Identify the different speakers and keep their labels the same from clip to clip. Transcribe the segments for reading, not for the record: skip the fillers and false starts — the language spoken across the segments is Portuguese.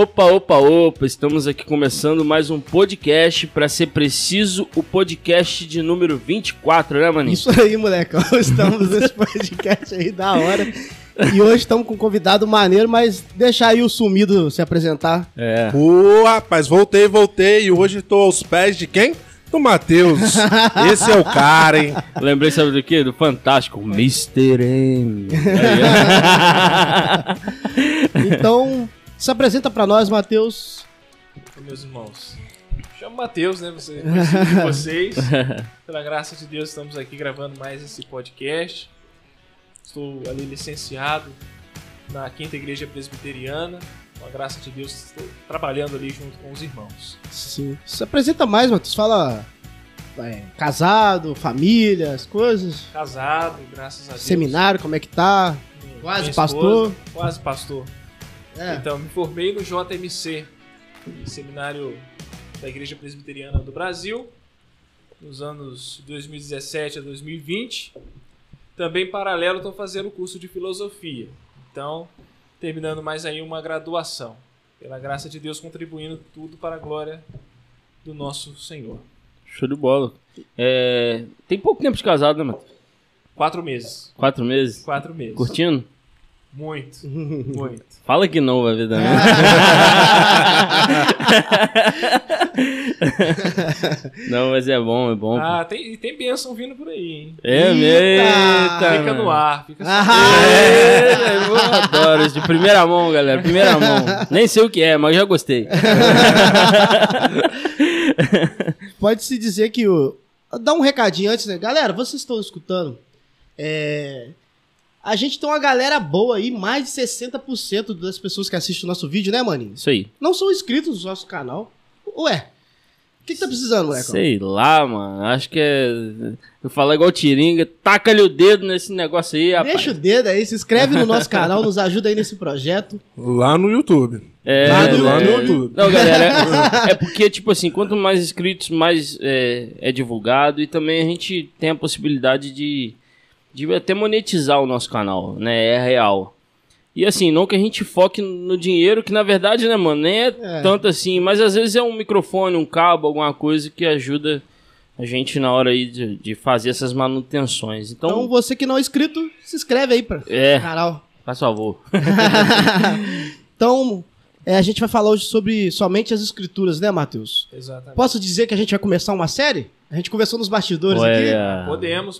Speaker 1: Opa, opa, opa, estamos aqui começando mais um podcast, pra ser preciso, o podcast de número 24, né, maninho?
Speaker 2: Isso aí, molecão, estamos nesse podcast aí da hora. E hoje estamos com um convidado maneiro, mas deixa aí o sumido se apresentar.
Speaker 3: Ô, rapaz, voltei e hoje tô aos pés de quem? Do Matheus. Esse é o cara, hein?
Speaker 1: Lembrei, sabe do quê? Do fantástico Mr. M.
Speaker 2: Então, se apresenta pra nós, Matheus.
Speaker 4: Meus irmãos, chamo Matheus, né? Você conhecido de vocês. Pela graça de Deus, estamos aqui gravando mais esse podcast. Estou ali licenciado na 5ª Igreja Presbiteriana. Com a graça de Deus, estou trabalhando ali junto com os irmãos.
Speaker 2: Sim. Se apresenta mais, Matheus. Fala casado, família, as coisas.
Speaker 4: Casado, graças a Deus.
Speaker 2: Seminário, como é que tá? Quase
Speaker 4: Minha
Speaker 2: pastor.
Speaker 4: esposa, quase pastor. Então, me formei no JMC, Seminário da Igreja Presbiteriana do Brasil, nos anos 2017 a 2020. Também, paralelo, estou fazendo o curso de filosofia. Então, terminando mais aí uma graduação. Pela graça de Deus, contribuindo tudo para a glória do nosso Senhor.
Speaker 1: Show de bola. Tem pouco tempo de casado, né, Matheus?
Speaker 4: 4 meses.
Speaker 1: 4 meses?
Speaker 4: 4 meses.
Speaker 1: Curtindo?
Speaker 4: Muito, muito.
Speaker 1: Fala que não, vai ver também. Não, mas é bom, é bom.
Speaker 4: Ah, tem bênção vindo por aí, hein?
Speaker 1: É mesmo.
Speaker 4: Fica no ar, fica só.
Speaker 1: Eu adoro isso. De primeira mão, galera. Primeira mão. Nem sei o que é, mas já gostei.
Speaker 2: Pode-se dizer que dá um recadinho antes, né? Galera, vocês estão escutando? A gente tem uma galera boa aí, mais de 60% das pessoas que assistem o nosso vídeo, né, maninho?
Speaker 1: Isso aí.
Speaker 2: Não são inscritos no nosso canal. Ué, o que tá precisando, moleque?
Speaker 1: Sei lá, mano. Acho que eu falo igual Tiringa. Taca-lhe o dedo nesse negócio aí, rapaz.
Speaker 2: Deixa o dedo aí, se inscreve no nosso canal, nos ajuda aí nesse projeto.
Speaker 3: Lá no YouTube.
Speaker 2: Lá no
Speaker 3: YouTube.
Speaker 1: Não, galera, é porque, tipo assim, quanto mais inscritos, mais é divulgado. E também a gente tem a possibilidade de até monetizar o nosso canal, né? É real. E assim, não que a gente foque no dinheiro, que na verdade, né, mano, nem é tanto assim, mas às vezes é um microfone, um cabo, alguma coisa que ajuda a gente na hora aí de fazer essas manutenções.
Speaker 2: Então você que não é inscrito, se inscreve aí para o canal.
Speaker 1: Faz favor.
Speaker 2: Então, a gente vai falar hoje sobre somente as escrituras, né, Matheus?
Speaker 4: Exatamente.
Speaker 2: Posso dizer que a gente vai começar uma série? A gente conversou nos bastidores aqui.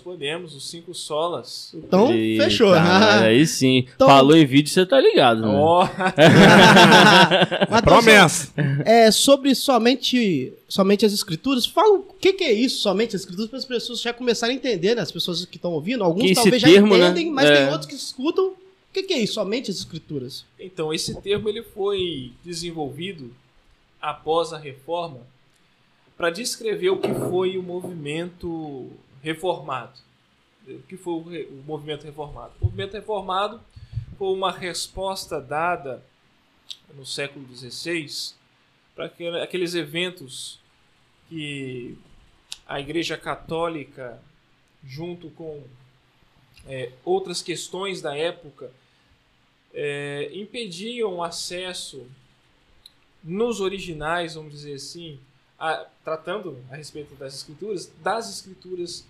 Speaker 4: Podemos, os 5 solas.
Speaker 2: Então, fechou.
Speaker 1: Aí sim.
Speaker 2: Então,
Speaker 1: falou em vídeo, você tá ligado, né?
Speaker 2: Matheus,
Speaker 3: Promessa.
Speaker 2: Sobre somente as escrituras. Fala o que é isso, somente as escrituras, para as pessoas já começarem a entender, né? As pessoas que estão ouvindo. Alguns
Speaker 1: que
Speaker 2: talvez já
Speaker 1: termo,
Speaker 2: entendem,
Speaker 1: né?
Speaker 2: mas tem outros que escutam. O que é isso, somente as escrituras?
Speaker 4: Então, esse termo ele foi desenvolvido após a Reforma para descrever o que foi o movimento reformado. O que foi o movimento reformado? O movimento reformado foi uma resposta dada no século XVI para aqueles eventos que a Igreja Católica, junto com outras questões da época, impediam o acesso nos originais, vamos dizer assim, tratando a respeito das escrituras,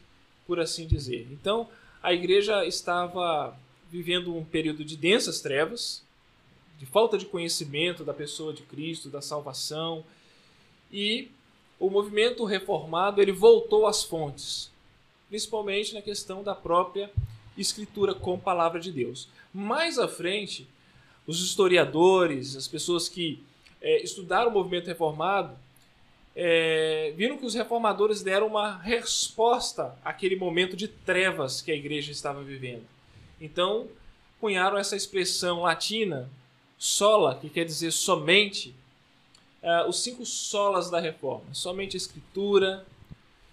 Speaker 4: por assim dizer. Então, a igreja estava vivendo um período de densas trevas, de falta de conhecimento da pessoa de Cristo, da salvação, e o movimento reformado ele voltou às fontes, principalmente na questão da própria escritura com palavra de Deus. Mais à frente, os historiadores, as pessoas que estudaram o movimento reformado, viram que os reformadores deram uma resposta àquele momento de trevas que a igreja estava vivendo. Então, cunharam essa expressão latina, sola, que quer dizer somente, os 5 solas da reforma. Somente a escritura,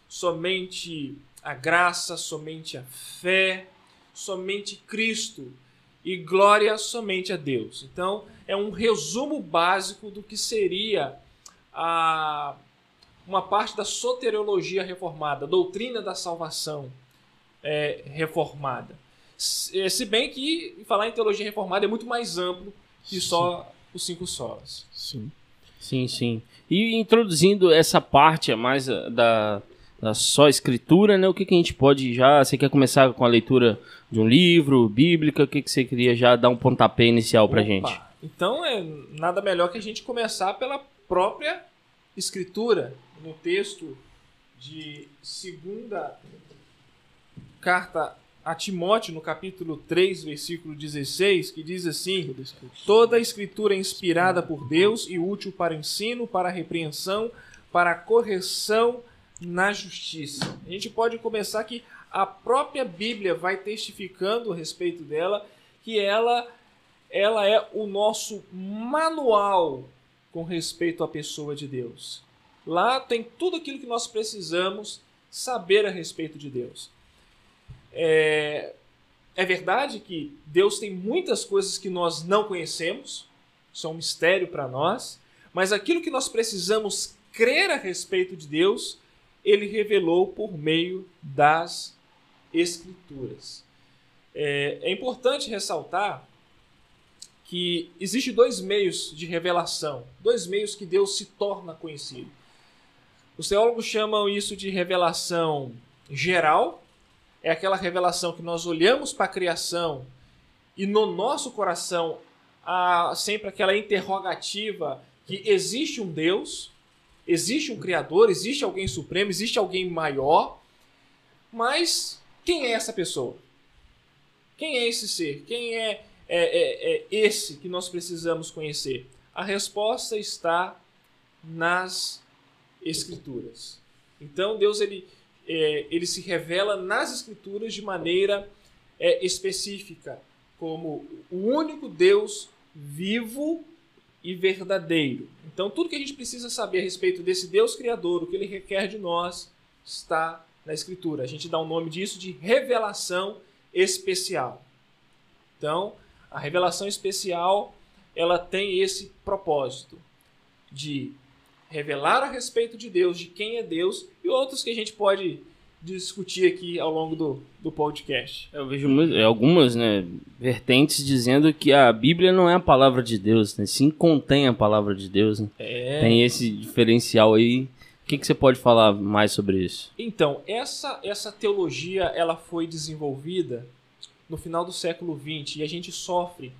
Speaker 4: somente a graça, somente a fé, somente Cristo e glória somente a Deus. Então, é um resumo básico do que seria uma parte da soteriologia reformada, a doutrina da salvação reformada. Se bem que falar em teologia reformada é muito mais amplo que só os 5 solas.
Speaker 2: Sim.
Speaker 1: Sim, sim. E introduzindo essa parte a mais da só escritura, né? O que a gente pode já... Você quer começar com a leitura de um livro, bíblica? O que você queria já dar um pontapé inicial pra gente?
Speaker 4: Então, nada melhor que a gente começar pela própria escritura, no texto de 2ª carta a Timóteo, no capítulo 3, versículo 16, que diz assim: toda a escritura é inspirada por Deus e útil para o ensino, para a repreensão, para a correção na justiça. A gente pode começar que a própria Bíblia vai testificando a respeito dela, que ela é o nosso manual com respeito à pessoa de Deus. Lá tem tudo aquilo que nós precisamos saber a respeito de Deus. É verdade que Deus tem muitas coisas que nós não conhecemos, são um mistério para nós, mas aquilo que nós precisamos crer a respeito de Deus, Ele revelou por meio das Escrituras. É importante ressaltar que existem 2 meios de revelação, 2 meios que Deus se torna conhecido. Os teólogos chamam isso de revelação geral, é aquela revelação que nós olhamos para a criação e no nosso coração há sempre aquela interrogativa que existe um Deus, existe um Criador, existe alguém supremo, existe alguém maior, mas quem é essa pessoa? Quem é esse ser? Quem é esse que nós precisamos conhecer? A resposta está nas Escrituras. Então Deus ele se revela nas Escrituras de maneira específica, como o único Deus vivo e verdadeiro. Então tudo que a gente precisa saber a respeito desse Deus Criador, o que Ele requer de nós, está na Escritura. A gente dá o nome disso de revelação especial. Então, a revelação especial, ela tem esse propósito de revelar a respeito de Deus, de quem é Deus, e outros que a gente pode discutir aqui ao longo do podcast.
Speaker 1: Eu vejo algumas, né, vertentes dizendo que a Bíblia não é a palavra de Deus, né? Sim, contém a palavra de Deus, né? Tem esse diferencial aí. O que você pode falar mais sobre isso?
Speaker 4: Então, essa teologia ela foi desenvolvida no final do século XX e a gente sofre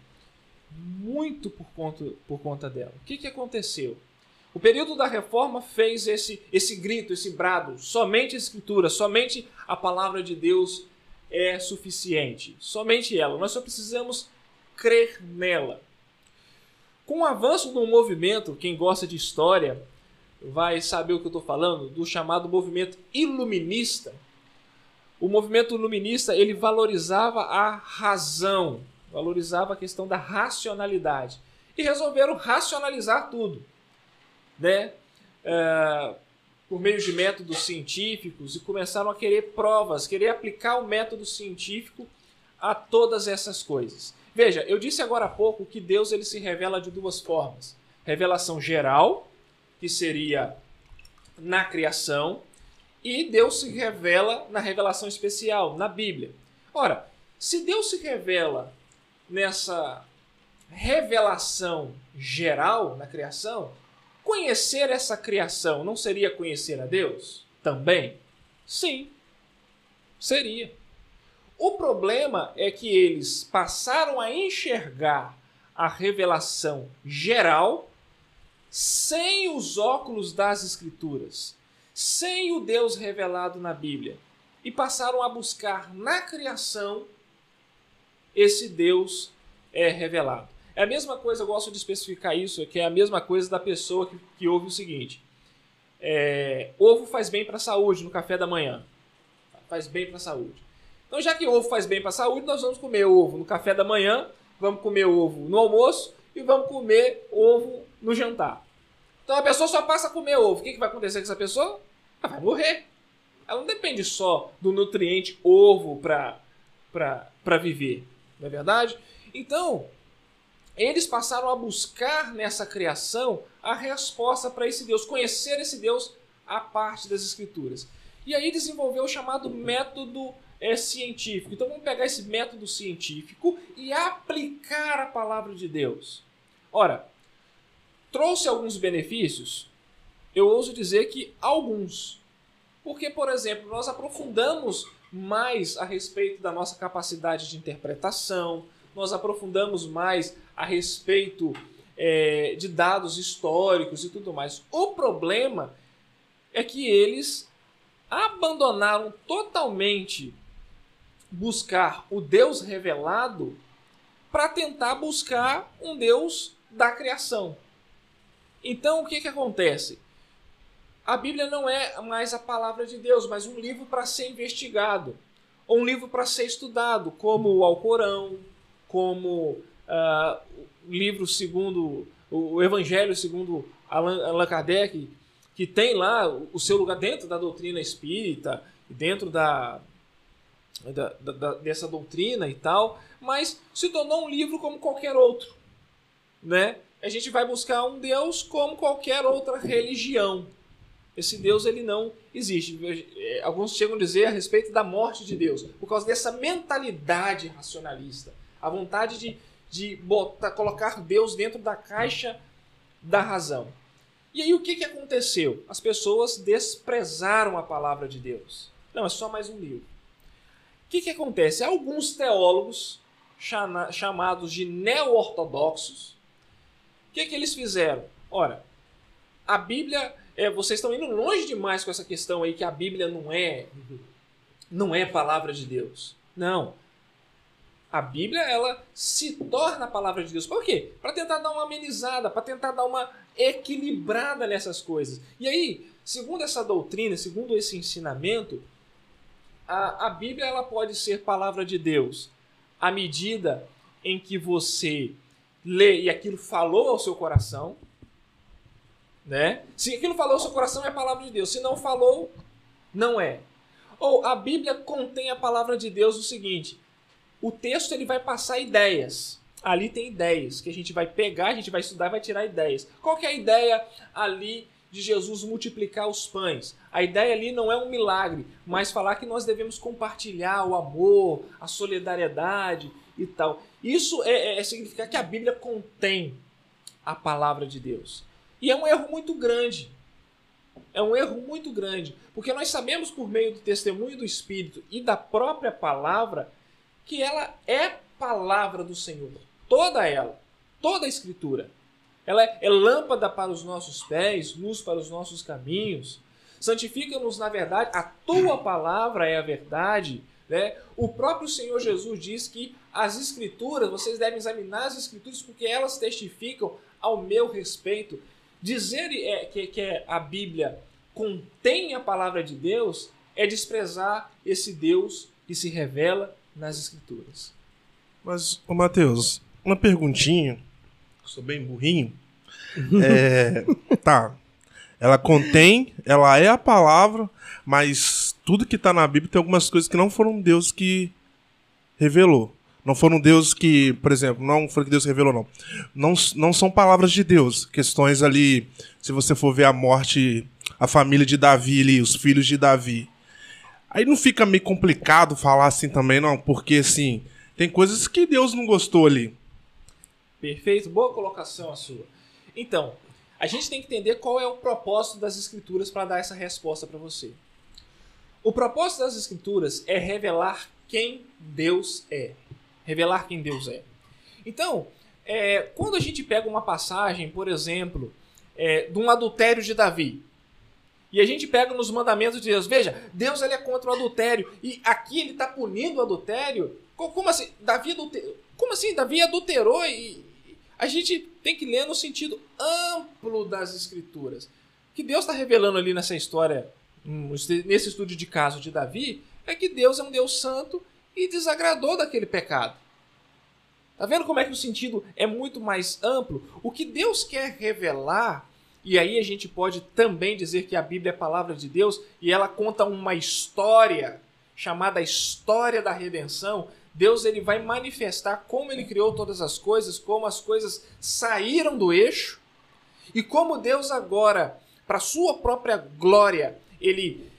Speaker 4: muito por conta dela. O que aconteceu? O período da Reforma fez esse grito, esse brado: somente a Escritura, somente a palavra de Deus é suficiente. Somente ela. Nós só precisamos crer nela. Com o avanço do movimento, quem gosta de história vai saber o que eu estou falando, do chamado movimento iluminista. O movimento iluminista ele valorizava a razão, valorizava a questão da racionalidade. E resolveram racionalizar tudo, né? Por meio de métodos científicos, e começaram a querer provas, querer aplicar o método científico a todas essas coisas. Veja, eu disse agora há pouco que Deus ele se revela de 2 formas. Revelação geral, que seria na criação, e Deus se revela na revelação especial, na Bíblia. Ora, se Deus se revela nessa revelação geral na criação, conhecer essa criação não seria conhecer a Deus também? Sim, seria. O problema é que eles passaram a enxergar a revelação geral sem os óculos das Escrituras, sem o Deus revelado na Bíblia, e passaram a buscar na criação esse Deus revelado. É a mesma coisa, eu gosto de especificar isso, que é a mesma coisa da pessoa que ouve o seguinte: ovo faz bem para a saúde no café da manhã. Faz bem para a saúde. Então, já que ovo faz bem para a saúde, nós vamos comer ovo no café da manhã, vamos comer ovo no almoço e vamos comer ovo no jantar. Então, a pessoa só passa a comer ovo. O que vai acontecer com essa pessoa? Ela vai morrer. Ela não depende só do nutriente ovo para viver. Não é verdade? Então, eles passaram a buscar nessa criação a resposta para esse Deus, conhecer esse Deus a parte das Escrituras. E aí desenvolveu o chamado método científico. Então vamos pegar esse método científico e aplicar a palavra de Deus. Ora, trouxe alguns benefícios? Eu ouso dizer que alguns. Porque, por exemplo, nós aprofundamos mais a respeito da nossa capacidade de interpretação, nós aprofundamos mais a respeito de dados históricos e tudo mais. O problema é que eles abandonaram totalmente buscar o Deus revelado para tentar buscar um Deus da criação. Então, o que acontece? A Bíblia não é mais a palavra de Deus, mas um livro para ser investigado, ou um livro para ser estudado, como o Alcorão, como o livro segundo o Evangelho segundo Allan Kardec, que tem lá o seu lugar dentro da doutrina espírita, dentro dessa doutrina e tal, mas se tornou um livro como qualquer outro, né? A gente vai buscar um Deus como qualquer outra religião. Esse Deus, ele não existe. Alguns chegam a dizer a respeito da morte de Deus, por causa dessa mentalidade racionalista, a vontade de colocar Deus dentro da caixa da razão. E aí o que aconteceu? As pessoas desprezaram a palavra de Deus. Não, é só mais um livro. O que acontece? Alguns teólogos, chamados de neo-ortodoxos, o que eles fizeram? Ora, a Bíblia... vocês estão indo longe demais com essa questão aí que a Bíblia não é palavra de Deus. Não. A Bíblia, ela se torna a palavra de Deus. Por quê? Para tentar dar uma amenizada, para tentar dar uma equilibrada nessas coisas. E aí, segundo essa doutrina, segundo esse ensinamento, a Bíblia ela pode ser palavra de Deus à medida em que você lê e aquilo falou ao seu coração, né? Se aquilo falou ao seu coração, é a palavra de Deus. Se não falou, não é. Ou a Bíblia contém a palavra de Deus o seguinte: o texto ele vai passar ideias. Ali tem ideias que a gente vai pegar, a gente vai estudar, vai tirar ideias. Qual que é a ideia ali de Jesus multiplicar os pães? A ideia ali não é um milagre, mas falar que nós devemos compartilhar o amor, a solidariedade e tal. Isso significar que a Bíblia contém a palavra de Deus. E é um erro muito grande. É um erro muito grande. Porque nós sabemos por meio do testemunho do Espírito e da própria palavra que ela é palavra do Senhor. Toda ela. Toda a Escritura. Ela é lâmpada para os nossos pés, luz para os nossos caminhos. Santifica-nos na verdade. A tua palavra é a verdade. Né? O próprio Senhor Jesus diz que as Escrituras, vocês devem examinar as Escrituras porque elas testificam ao meu respeito. Dizer que a Bíblia contém a palavra de Deus é desprezar esse Deus que se revela nas Escrituras.
Speaker 3: Mas, ô Mateus, uma perguntinha, sou bem burrinho. Tá, ela contém, ela é a palavra, mas tudo que está na Bíblia tem algumas coisas que não foram Deus que revelou. Não foram Deus que, por exemplo, não foi que Deus revelou, não. Não são palavras de Deus. Questões ali, se você for ver a morte, a família de Davi ali, os filhos de Davi. Aí não fica meio complicado falar assim também, não? Porque, assim, tem coisas que Deus não gostou ali.
Speaker 4: Perfeito, boa colocação a sua. Então, a gente tem que entender qual é o propósito das Escrituras para dar essa resposta para você. O propósito das Escrituras é revelar quem Deus é. Revelar quem Deus é. Então, quando a gente pega uma passagem, por exemplo, de um adultério de Davi, e a gente pega nos mandamentos de Deus, veja, Deus ele é contra o adultério, e aqui ele está punindo o adultério. Como assim? Davi adulterou? Como assim? Davi adulterou? E a gente tem que ler no sentido amplo das Escrituras. O que Deus está revelando ali nessa história, nesse estudo de caso de Davi, é que Deus é um Deus santo e desagradou daquele pecado. Tá vendo como é que o sentido é muito mais amplo? O que Deus quer revelar, e aí a gente pode também dizer que a Bíblia é a palavra de Deus, e ela conta uma história chamada História da Redenção. Deus ele vai manifestar como ele criou todas as coisas, como as coisas saíram do eixo, e como Deus agora, para sua própria glória, ele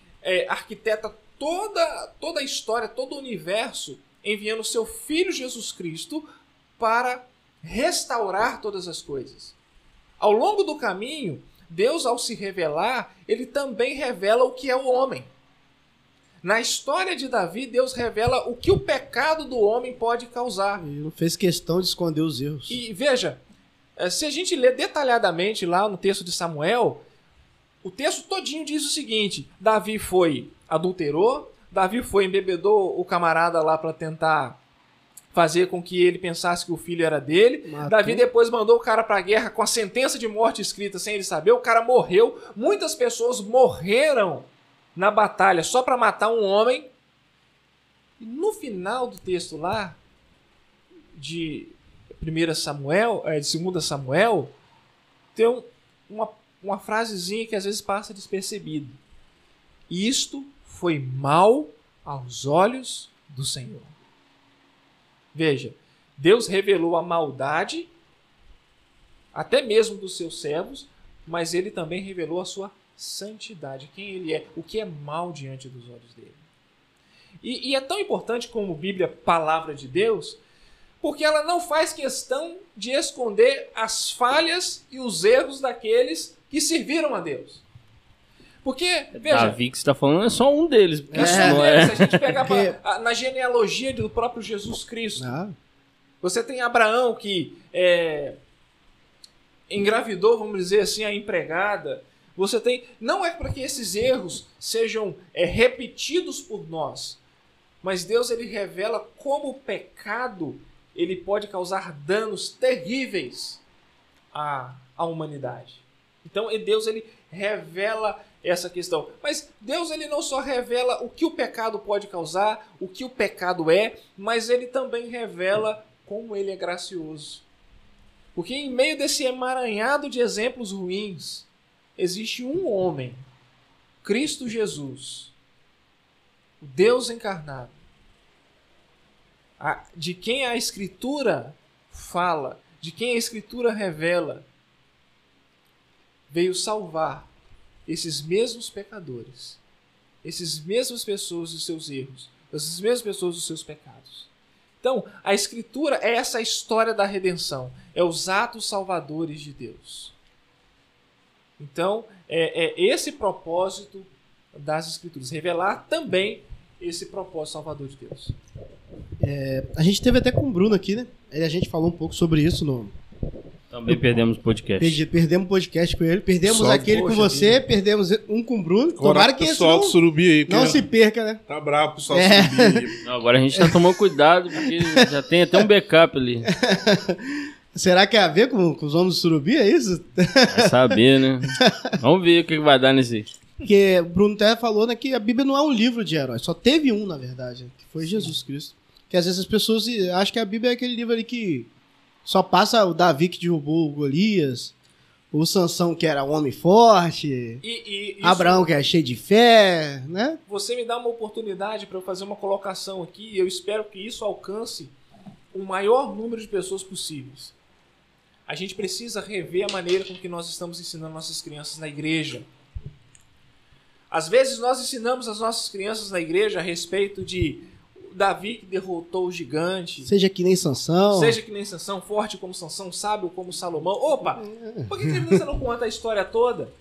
Speaker 4: arquiteta toda a história, todo o universo, enviando o seu Filho Jesus Cristo para restaurar todas as coisas. Ao longo do caminho, Deus, ao se revelar, ele também revela o que é o homem. Na história de Davi, Deus revela o que o pecado do homem pode causar.
Speaker 2: Ele não fez questão de esconder os erros.
Speaker 4: E veja, se a gente ler detalhadamente lá no texto de Samuel, o texto todinho diz o seguinte: Davi adulterou, Davi embebedou o camarada lá para tentar fazer com que ele pensasse que o filho era dele.
Speaker 2: Matou.
Speaker 4: Davi depois mandou o cara para a guerra com a sentença de morte escrita sem ele saber. O cara morreu. Muitas pessoas morreram na batalha só para matar um homem. E no final do texto lá, de 2 Samuel, tem uma frasezinha que às vezes passa despercebido. Isto foi mal aos olhos do Senhor. Veja, Deus revelou a maldade, até mesmo dos seus servos, mas ele também revelou a sua santidade, quem ele é, o que é mal diante dos olhos dele. E é tão importante como Bíblia, palavra de Deus, porque ela não faz questão de esconder as falhas e os erros daqueles que serviram a Deus. Porque, veja...
Speaker 1: Davi que você está falando é só um deles.
Speaker 4: Se a gente pegar na genealogia do próprio Jesus Cristo, você tem Abraão que engravidou, vamos dizer assim, a empregada. Você tem... Não é para que esses erros sejam repetidos por nós, mas Deus ele revela como o pecado ele pode causar danos terríveis à humanidade. Então, Deus ele revela essa questão. Mas Deus ele não só revela o que o pecado pode causar, o que o pecado é, mas ele também revela como ele é gracioso. Porque em meio desse emaranhado de exemplos ruins, existe um homem, Cristo Jesus, o Deus encarnado, de quem a Escritura fala, de quem a Escritura revela, veio salvar esses mesmos pecadores, essas mesmas pessoas dos seus erros, essas mesmas pessoas dos seus pecados. Então, a Escritura é essa história da redenção, é os atos salvadores de Deus. Então, é esse propósito das Escrituras, revelar também esse propósito salvador de Deus.
Speaker 2: A gente teve até com o Bruno aqui, né? A gente falou um pouco sobre isso
Speaker 1: Também perdemos o podcast.
Speaker 2: Perdemos o podcast com ele, perdemos
Speaker 3: Só
Speaker 2: aquele com você, perdemos um com o Bruno. Tomara que esse
Speaker 3: pessoal do Surubi aí,
Speaker 2: não se perca, né?
Speaker 3: Tá bravo o pessoal do Surubi aí.
Speaker 1: Não, agora a gente tá tomando cuidado, porque já tem até um backup ali.
Speaker 2: Será que é a ver com os homens do Surubi, é isso?
Speaker 1: Vai saber, né? Vamos ver o que vai dar nesse...
Speaker 2: Porque o Bruno até falou, né, que a Bíblia não é um livro de heróis, só teve um, na verdade, que foi Jesus Cristo. Que às vezes as pessoas acham que a Bíblia é aquele livro ali que só passa o Davi que derrubou o Golias, o Sansão que era um homem forte, Abraão que é cheio de fé, né?
Speaker 4: Você me dá uma oportunidade para eu fazer uma colocação aqui e eu espero que isso alcance o maior número de pessoas possíveis. A gente precisa rever a maneira com que nós estamos ensinando nossas crianças na igreja. Às vezes nós ensinamos as nossas crianças na igreja a respeito de Davi que derrotou o gigante.
Speaker 2: Seja que nem Sansão.
Speaker 4: Seja que nem Sansão, forte como Sansão, sábio como Salomão. Opa! Por que você não conta a história toda?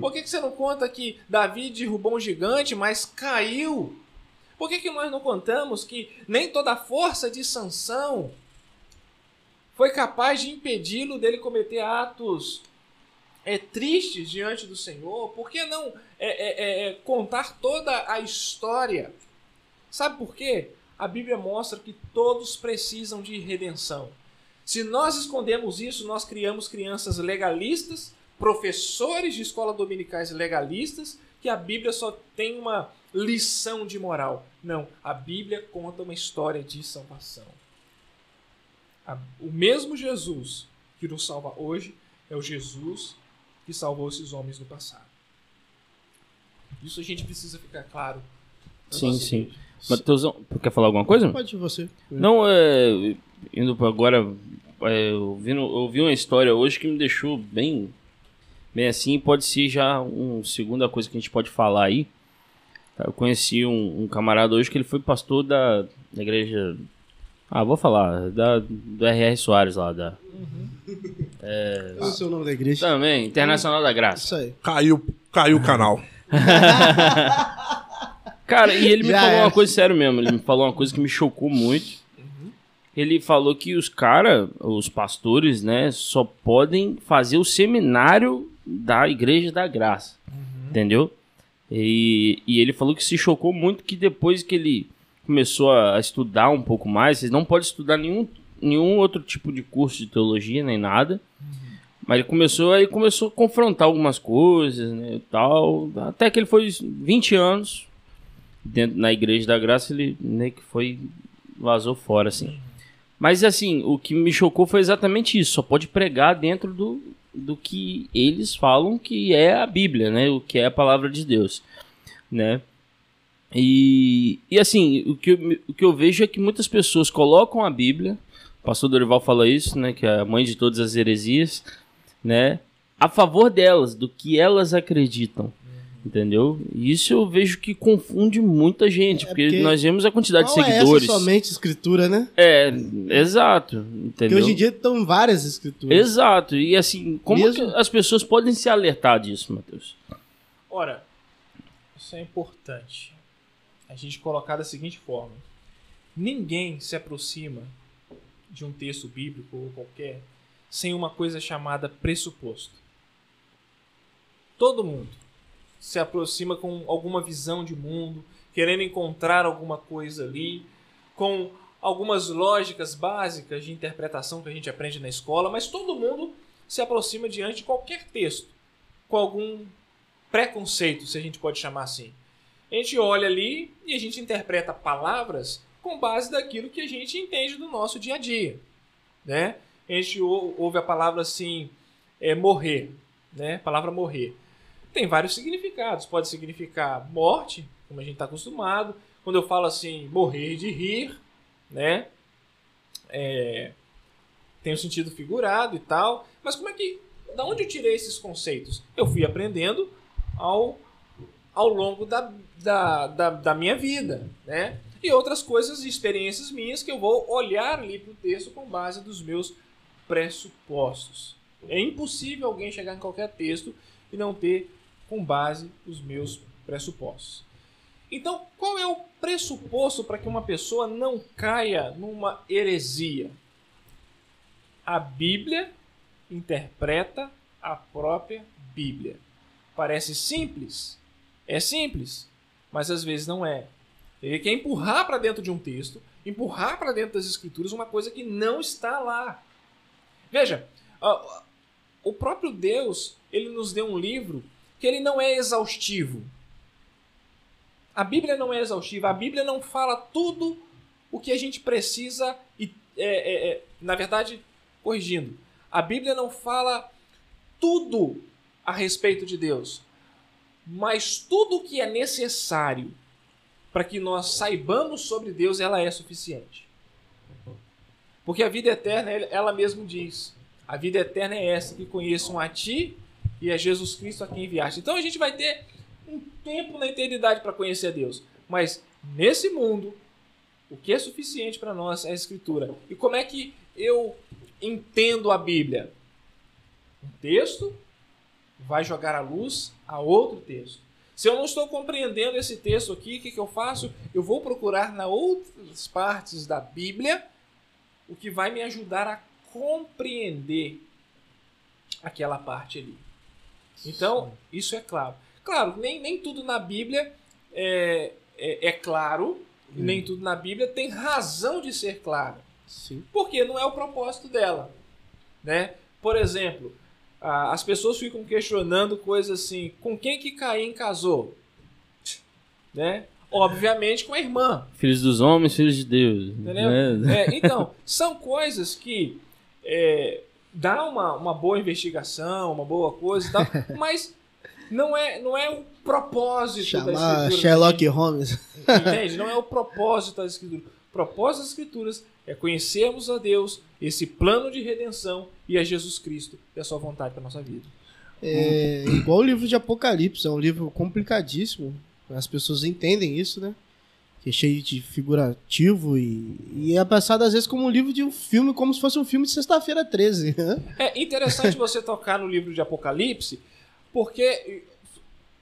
Speaker 4: Por que você não conta que Davi derrubou um gigante, mas caiu? Por que nós não contamos que nem toda a força de Sansão foi capaz de impedi-lo dele cometer atos tristes diante do Senhor? Por que não contar toda a história? Sabe por quê? A Bíblia mostra que todos precisam de redenção. Se nós escondemos isso, nós criamos crianças legalistas, professores de escola dominicais legalistas, que a Bíblia só tem uma lição de moral. Não, a Bíblia conta uma história de salvação. O mesmo Jesus que nos salva hoje é o Jesus que salvou esses homens no passado. Isso a gente precisa ficar claro.
Speaker 1: Sim. Mateusão, quer falar alguma coisa?
Speaker 2: Pode você.
Speaker 1: Não, indo para agora, eu vi uma história hoje que me deixou bem assim, pode ser já uma segunda coisa que a gente pode falar aí. Eu conheci um camarada hoje que ele foi pastor da igreja... vou falar, do R.R. Soares lá,
Speaker 2: Qual é o seu nome da igreja?
Speaker 1: Também, Internacional da Graça.
Speaker 2: Isso aí.
Speaker 3: Caiu o canal.
Speaker 1: Cara, e ele me
Speaker 2: Já
Speaker 1: falou
Speaker 2: era.
Speaker 1: uma coisa, sério mesmo, ele me falou uma coisa que me chocou muito. Ele falou que os pastores, né, só podem fazer o seminário da Igreja da Graça, entendeu? E ele falou que se chocou muito que depois que ele começou a estudar um pouco mais, vocês não podem estudar nenhum outro tipo de curso de teologia, nem nada, mas ele começou a confrontar algumas coisas, né, e tal, até que ele foi 20 anos dentro na Igreja da Graça, ele meio que vazou fora, assim. Mas, assim, o que me chocou foi exatamente isso. Só pode pregar dentro do que eles falam que é a Bíblia, né? O que é a palavra de Deus, né? E assim, o que eu vejo é que muitas pessoas colocam a Bíblia, o pastor Dorival fala isso, né? Que é a mãe de todas as heresias, né? A favor delas, do que elas acreditam. Entendeu? E isso eu vejo que confunde muita gente, porque nós vemos a quantidade de seguidores.
Speaker 2: Não é somente escritura, né?
Speaker 1: Exato, entendeu?
Speaker 2: Porque hoje em dia estão várias escrituras.
Speaker 1: Exato, e assim, como que as pessoas podem se alertar disso, Matheus?
Speaker 4: Ora, isso é importante a gente colocar da seguinte forma: ninguém se aproxima de um texto bíblico ou qualquer sem uma coisa chamada pressuposto. Todo mundo se aproxima com alguma visão de mundo, querendo encontrar alguma coisa ali, com algumas lógicas básicas de interpretação que a gente aprende na escola, mas todo mundo se aproxima diante de qualquer texto com algum preconceito, se a gente pode chamar assim. A gente olha ali e a gente interpreta palavras com base daquilo que a gente entende do nosso dia a dia, né? A gente ouve a palavra assim, morrer, né? A palavra morrer. Tem vários significados. Pode significar morte, como a gente está acostumado. Quando eu falo assim, morrer de rir, né? Tem um sentido figurado e tal. Mas da onde eu tirei esses conceitos? Eu fui aprendendo ao longo da minha vida, né? E outras coisas e experiências minhas que eu vou olhar ali para o texto com base dos meus pressupostos. É impossível alguém chegar em qualquer texto e não ter com base os meus pressupostos. Então, qual é o pressuposto para que uma pessoa não caia numa heresia? A Bíblia interpreta a própria Bíblia. Parece simples? É simples, mas às vezes não é. Ele quer empurrar para dentro de um texto, empurrar para dentro das Escrituras uma coisa que não está lá. Veja, o próprio Deus, ele nos deu um livro que ele não é exaustivo. A Bíblia não é exaustiva. A Bíblia não fala tudo o que a gente precisa na verdade, corrigindo, a Bíblia não fala tudo a respeito de Deus, mas tudo o que é necessário para que nós saibamos sobre Deus, ela é suficiente. Porque a vida eterna, ela mesmo diz, a vida eterna é essa, que conheçam a Ti e a Jesus Cristo a quem enviaste. Então a gente vai ter um tempo na eternidade para conhecer a Deus. Mas nesse mundo, o que é suficiente para nós é a Escritura. E como é que eu entendo a Bíblia? Um texto vai jogar a luz a outro texto. Se eu não estou compreendendo esse texto aqui, o que eu faço? Eu vou procurar nas outras partes da Bíblia o que vai me ajudar a compreender aquela parte ali. Então, isso é claro. Claro, nem tudo na Bíblia é claro, nem tudo na Bíblia tem razão de ser claro.
Speaker 2: Sim.
Speaker 4: Porque não é o propósito dela, né? Por exemplo, as pessoas ficam questionando coisas assim, com quem que Caim casou? Né? Obviamente com a irmã.
Speaker 1: Filhos dos homens, filhos de Deus.
Speaker 4: Entendeu?
Speaker 1: Né?
Speaker 4: Então, são coisas que dá uma boa investigação, uma boa coisa e tal, mas não é o propósito da Escritura.
Speaker 2: Sherlock Holmes.
Speaker 4: Entende? Não é o propósito da Escritura. O propósito das Escrituras é conhecermos a Deus, esse plano de redenção e a Jesus Cristo e a sua vontade para a nossa vida.
Speaker 2: É igual o livro de Apocalipse, é um livro complicadíssimo. As pessoas entendem isso, né? que é cheio de figurativo e é passado às vezes como um livro de um filme, como se fosse um filme de Sexta-feira 13.
Speaker 4: É interessante você tocar no livro de Apocalipse, porque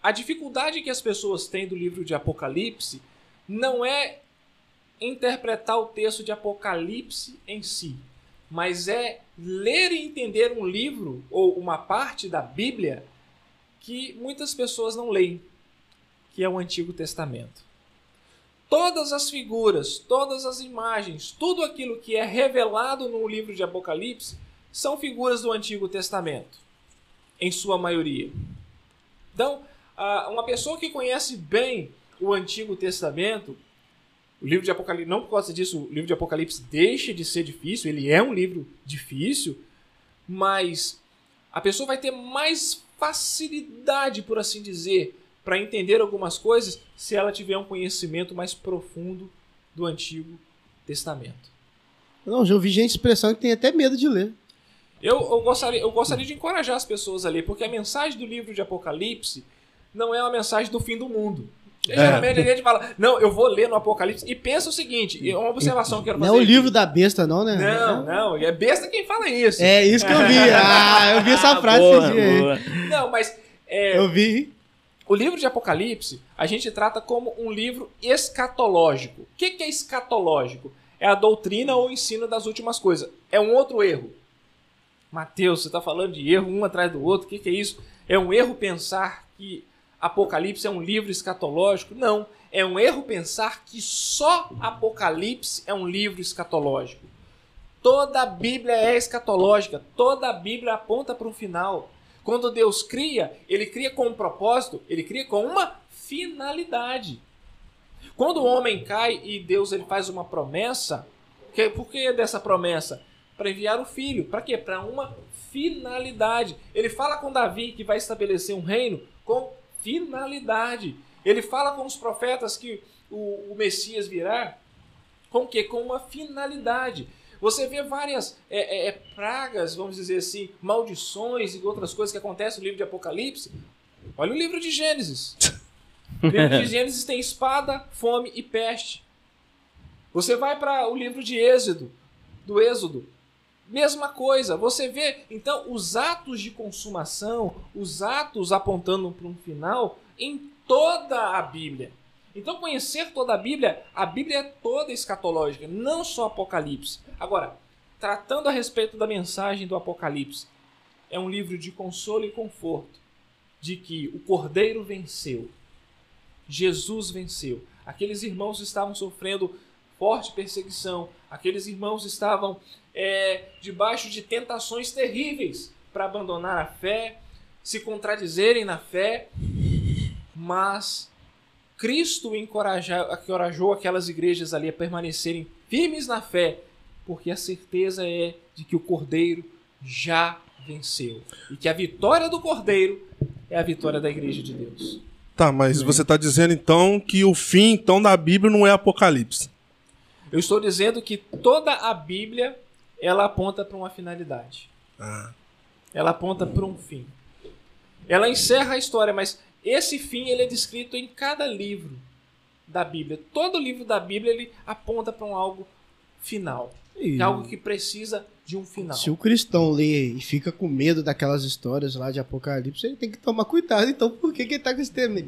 Speaker 4: a dificuldade que as pessoas têm do livro de Apocalipse não é interpretar o texto de Apocalipse em si, mas é ler e entender um livro ou uma parte da Bíblia que muitas pessoas não leem, que é o Antigo Testamento. Todas as figuras, todas as imagens, tudo aquilo que é revelado no livro de Apocalipse são figuras do Antigo Testamento, em sua maioria. Então, uma pessoa que conhece bem o Antigo Testamento, o livro de Apocalipse, não por causa disso, o livro de Apocalipse deixa de ser difícil, ele é um livro difícil, mas a pessoa vai ter mais facilidade, por assim dizer, para entender algumas coisas se ela tiver um conhecimento mais profundo do Antigo Testamento.
Speaker 2: Não, já ouvi gente expressando que tem até medo de ler.
Speaker 4: Eu gostaria de encorajar as pessoas a ler, porque a mensagem do livro de Apocalipse não é uma mensagem do fim do mundo. Geralmente a gente fala, não, eu vou ler no Apocalipse e pensa o seguinte, é uma observação que eu quero fazer.
Speaker 2: Não é o
Speaker 4: aqui.
Speaker 2: livro da besta, não, né?
Speaker 4: Não, é besta quem fala isso.
Speaker 2: É isso que eu vi. Eu vi essa frase
Speaker 1: boa,
Speaker 2: esse dia aí.
Speaker 1: boa.
Speaker 4: Não, mas
Speaker 2: Eu vi.
Speaker 4: o livro de Apocalipse a gente trata como um livro escatológico. O que é escatológico? É a doutrina ou ensino das últimas coisas. É um outro erro. Mateus, você está falando de erro um atrás do outro. O que é isso? É um erro pensar que Apocalipse é um livro escatológico? Não. É um erro pensar que só Apocalipse é um livro escatológico. Toda a Bíblia é escatológica. Toda a Bíblia aponta para um final. Quando Deus cria, ele cria com um propósito, ele cria com uma finalidade. Quando o homem cai e Deus ele faz uma promessa, por que dessa promessa? Para enviar o filho. Para quê? Para uma finalidade. Ele fala com Davi que vai estabelecer um reino com finalidade. Ele fala com os profetas que o Messias virá com o quê? Com uma finalidade. Você vê várias pragas, vamos dizer assim, maldições e outras coisas que acontecem no livro de Apocalipse. Olha o livro de Gênesis. O livro de Gênesis tem espada, fome e peste. Você vai para o livro de do Êxodo, mesma coisa. Você vê, então, os atos de consumação, os atos apontando para um final em toda a Bíblia. Então, conhecer toda a Bíblia é toda escatológica, não só Apocalipse. Agora, tratando a respeito da mensagem do Apocalipse, é um livro de consolo e conforto, de que o Cordeiro venceu, Jesus venceu. Aqueles irmãos estavam sofrendo forte perseguição, aqueles irmãos estavam debaixo de tentações terríveis para abandonar a fé, se contradizerem na fé, mas Cristo encorajou aquelas igrejas ali a permanecerem firmes na fé, porque a certeza é de que o Cordeiro já venceu. E que a vitória do Cordeiro é a vitória da igreja de Deus.
Speaker 3: Tá, mas você está dizendo então que o fim então da Bíblia não é Apocalipse.
Speaker 4: Eu estou dizendo que toda a Bíblia ela aponta para uma finalidade. Ela aponta para um fim. Ela encerra a história, mas esse fim ele é descrito em cada livro da Bíblia. Todo livro da Bíblia ele aponta para algo final. Algo que precisa de um final.
Speaker 2: Se o cristão lê e fica com medo daquelas histórias lá de Apocalipse, ele tem que tomar cuidado. Então, por que ele tá com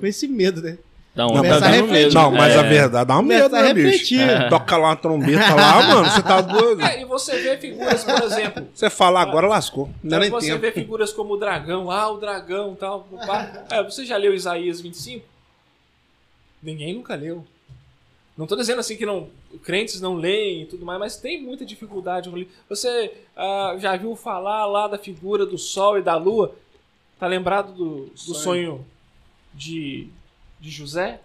Speaker 2: esse medo, né?
Speaker 1: Não,
Speaker 2: Começa
Speaker 1: tá
Speaker 2: a
Speaker 1: dando
Speaker 2: refletir.
Speaker 1: medo.
Speaker 3: Não, mas a verdade dá um
Speaker 2: Começa
Speaker 3: medo,
Speaker 2: a
Speaker 3: né, bicho?
Speaker 2: refletir.
Speaker 3: Toca lá uma trombeta lá, mano, você tá doido.
Speaker 4: E você vê figuras, por exemplo.
Speaker 3: Você falar agora, lascou. Não nem
Speaker 4: Você
Speaker 3: tempo.
Speaker 4: vê figuras como o dragão, o dragão tal. Você já leu Isaías 25? Ninguém nunca leu. Não estou dizendo assim que crentes não leem e tudo mais, mas tem muita dificuldade. Você já viu falar lá da figura do sol e da lua? Tá lembrado do sonho de José?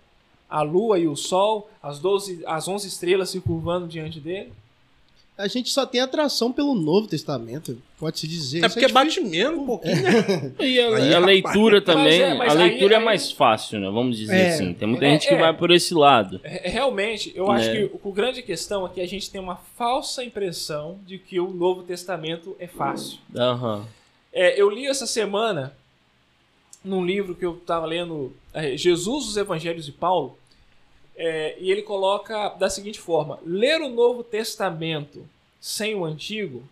Speaker 4: A lua e o sol, as 11 estrelas se curvando diante dele?
Speaker 2: A gente só tem atração pelo Novo Testamento, pode-se dizer.
Speaker 3: É
Speaker 2: Isso
Speaker 3: porque
Speaker 2: difícil.
Speaker 3: bate menos um pouquinho.
Speaker 1: E
Speaker 3: Aí,
Speaker 1: a leitura também,
Speaker 4: mas
Speaker 1: a leitura
Speaker 4: aí-
Speaker 1: é mais fácil, né? Vamos dizer
Speaker 2: É.
Speaker 1: assim. Tem muita gente que vai por esse lado.
Speaker 4: Realmente, eu acho que a grande questão é que a gente tem uma falsa impressão de que o Novo Testamento é fácil.
Speaker 1: Aham.
Speaker 4: Eu li essa semana, num livro que eu estava lendo, Jesus, os Evangelhos de Paulo, E ele coloca da seguinte forma: ler o Novo Testamento sem o Antigo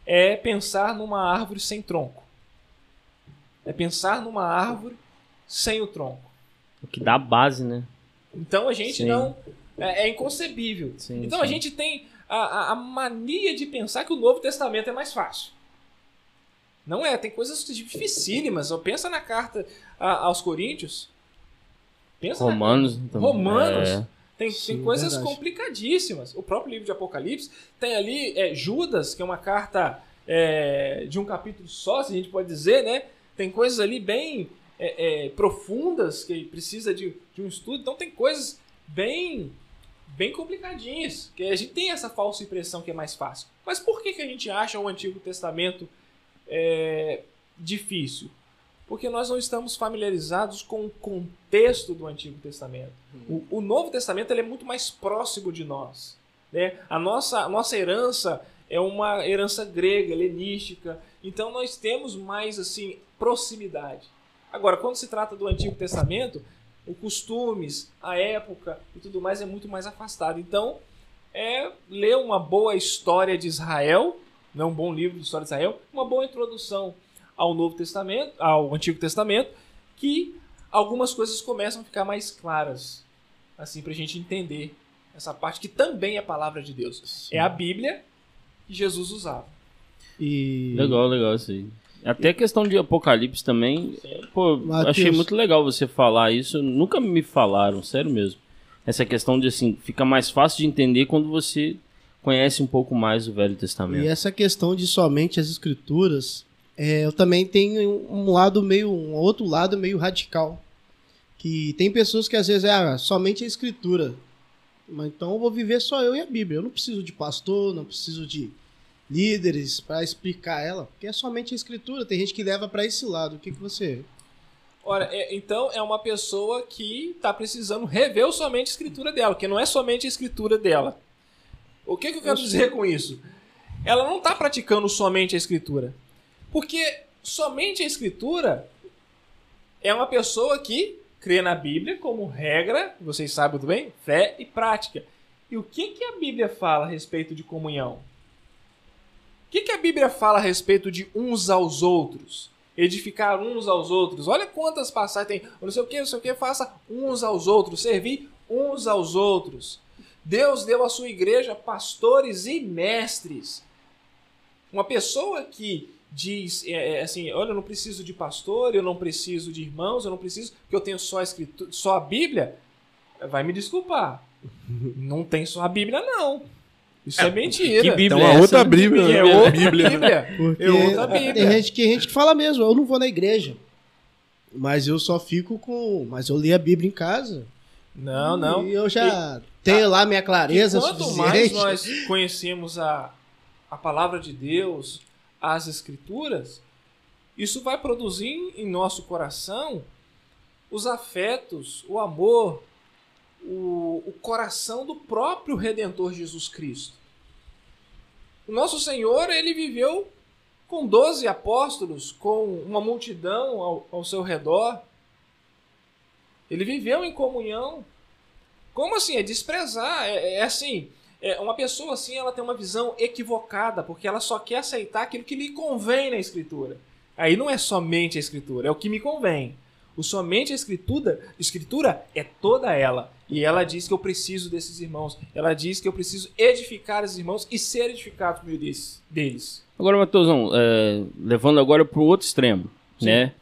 Speaker 4: é pensar numa árvore sem tronco. É pensar numa árvore sem o tronco.
Speaker 1: O que dá base, né?
Speaker 4: Então a gente não... É inconcebível.
Speaker 1: Sim,
Speaker 4: então
Speaker 1: sim.
Speaker 4: a gente tem a mania de pensar que o Novo Testamento é mais fácil. Não é, tem coisas dificílimas. Pensa na carta aos Coríntios. Pensa
Speaker 1: Romanos.
Speaker 4: Romanos. Tem
Speaker 2: Sim,
Speaker 4: coisas
Speaker 2: verdade.
Speaker 4: complicadíssimas. O próprio livro de Apocalipse tem ali Judas, que é uma carta de um capítulo só, se a gente pode dizer, né? Tem coisas ali bem profundas que precisa de um estudo. Então tem coisas bem complicadinhas, que a gente tem essa falsa impressão que é mais fácil. Mas por que a gente acha o Antigo Testamento difícil? Porque nós não estamos familiarizados com o contexto do Antigo Testamento. O Novo Testamento ele é muito mais próximo de nós, né? A nossa herança é uma herança grega, helenística. Então nós temos mais assim proximidade. Agora, quando se trata do Antigo Testamento, os costumes, a época e tudo mais é muito mais afastado. Então, ler uma boa história de Israel, não um bom livro de história de Israel, uma boa introdução ao Novo Testamento, ao Antigo Testamento, que algumas coisas começam a ficar mais claras, assim, para a gente entender essa parte que também é a palavra de Deus.
Speaker 2: Sim.
Speaker 4: É a Bíblia que Jesus usava.
Speaker 2: E...
Speaker 1: Legal isso aí. Até a questão de Apocalipse também, pô,
Speaker 2: Mateus.
Speaker 1: achei muito legal você falar isso. Nunca me falaram, sério mesmo. Essa questão de, assim, fica mais fácil de entender quando você conhece um pouco mais o Velho Testamento.
Speaker 2: E essa questão de somente as escrituras, eu também tenho um outro lado meio radical. Que tem pessoas que às vezes somente a escritura. Mas então eu vou viver só eu e a Bíblia. Eu não preciso de pastor, não preciso de líderes para explicar ela, porque é somente a escritura. Tem gente que leva para esse lado. O que você...
Speaker 4: Ora, então é uma pessoa que está precisando rever somente a escritura dela, que não é somente a escritura dela. O que eu quero dizer com isso? Ela não está praticando somente a escritura. Porque somente a escritura é uma pessoa que crê na Bíblia como regra, vocês sabem muito bem, fé e prática. E o que a Bíblia fala a respeito de comunhão? O que a Bíblia fala a respeito de uns aos outros? Edificar uns aos outros. Olha quantas passagens tem. Não sei o que, faça uns aos outros. Servir uns aos outros. Deus deu à sua igreja pastores e mestres. Uma pessoa que diz assim, olha, eu não preciso de pastor, eu não preciso de irmãos, eu não preciso, porque eu tenho só a Bíblia, vai me desculpar. Não tem só a Bíblia, não. Isso é mentira.
Speaker 1: Que Bíblia
Speaker 3: Então
Speaker 1: é
Speaker 3: a outra
Speaker 1: essa?
Speaker 3: Bíblia,
Speaker 4: É
Speaker 3: né?
Speaker 4: outra
Speaker 3: Bíblia.
Speaker 4: Bíblia.
Speaker 2: Porque
Speaker 4: É outra Bíblia.
Speaker 2: tem gente que fala mesmo, eu não vou na igreja, mas eu só fico mas eu li a Bíblia em casa.
Speaker 4: Não.
Speaker 2: E eu já tenho lá minha clareza
Speaker 4: E quanto mais
Speaker 2: suficiente.
Speaker 4: nós conhecemos a palavra de Deus, as Escrituras, isso vai produzir em nosso coração os afetos, o amor, o coração do próprio Redentor Jesus Cristo. O nosso Senhor, ele viveu com 12 apóstolos, com uma multidão ao seu redor. Ele viveu em comunhão. Como assim? É desprezar. Assim, uma pessoa assim, ela tem uma visão equivocada, porque ela só quer aceitar aquilo que lhe convém na Escritura. Aí não é somente a Escritura, é o que me convém. O somente a Escritura é toda ela. E ela diz que eu preciso desses irmãos. Ela diz que eu preciso edificar esses irmãos e ser edificado por meio deles.
Speaker 1: Agora, Matheusão, levando agora para o outro extremo, né?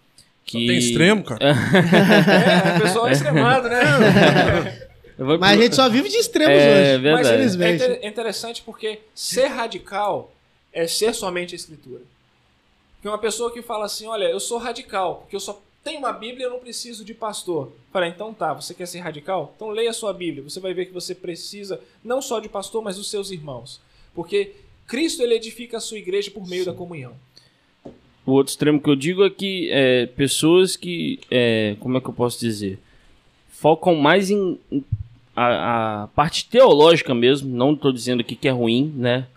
Speaker 1: Que...
Speaker 3: Tem extremo, cara?
Speaker 4: O pessoal é extremado, né?
Speaker 2: Mas a gente só vive de extremos hoje.
Speaker 1: Verdade.
Speaker 2: Mas infelizmente.
Speaker 4: É interessante porque ser radical é ser somente a Escritura. Porque uma pessoa que fala assim, olha, eu sou radical, porque eu só tenho uma Bíblia e eu não preciso de pastor. Fala, então tá, você quer ser radical? Então leia a sua Bíblia. Você vai ver que você precisa não só de pastor, mas dos seus irmãos. Porque Cristo, ele edifica a sua igreja por meio da comunhão.
Speaker 1: O outro extremo que eu digo é que pessoas que, como é que eu posso dizer, focam mais em a parte teológica mesmo, não estou dizendo aqui que é ruim, né?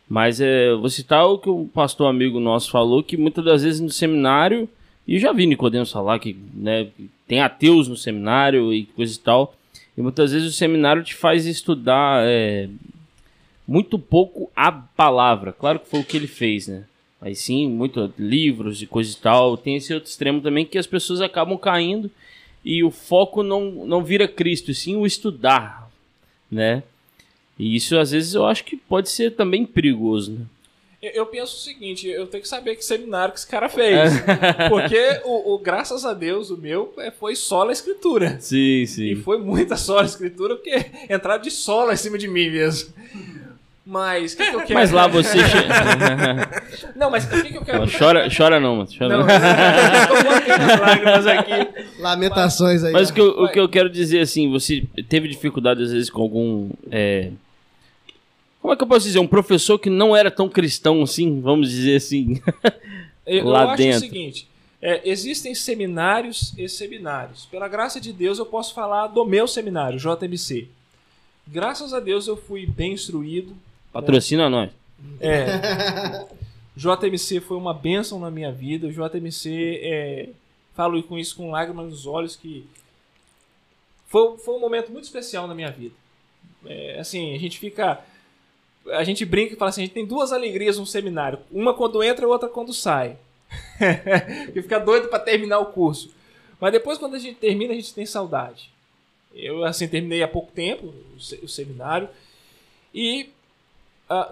Speaker 1: Mas vou citar o que o pastor amigo nosso falou, que muitas das vezes no seminário, e eu já vi Nicodemos falar que, né, tem ateus no seminário e coisa e tal, E muitas vezes o seminário te faz estudar muito pouco a palavra. Claro que foi o que ele fez, né? Mas sim, muito livros e coisa e tal. Tem esse outro extremo também que as pessoas acabam caindo e o foco não vira Cristo, e sim o estudar, né? E isso às vezes eu acho que pode ser também perigoso, né?
Speaker 4: Eu penso o seguinte, eu tenho que saber que seminário que esse cara fez. Porque, graças a Deus, o meu foi sola escritura.
Speaker 1: Sim, sim.
Speaker 4: E foi muita sola escritura, porque entraram de sola em cima de mim mesmo. Mas o que eu quero...
Speaker 1: Mas lá você...
Speaker 4: Não, mas o que eu quero...
Speaker 1: Não, chora não, mano. Chora não.
Speaker 4: Estou botando lágrimas aqui.
Speaker 2: Lamentações aí.
Speaker 1: Mas o que eu quero dizer, assim, você teve dificuldade às vezes com algum... Como é que eu posso dizer? Um professor que não era tão cristão assim, vamos dizer assim,
Speaker 4: eu
Speaker 1: lá
Speaker 4: acho
Speaker 1: dentro.
Speaker 4: O seguinte, existem seminários e seminários. Pela graça de Deus, eu posso falar do meu seminário, JMC. Graças a Deus, eu fui bem instruído.
Speaker 1: Patrocina nós.
Speaker 4: JMC foi uma bênção na minha vida. O JMC, falo com isso com lágrimas nos olhos, que foi um momento muito especial na minha vida. Assim, a gente brinca e fala assim, a gente tem duas alegrias no seminário. Uma quando entra e outra quando sai. E fica doido para terminar o curso. Mas depois, quando a gente termina, a gente tem saudade. Eu, assim, terminei há pouco tempo o seminário. E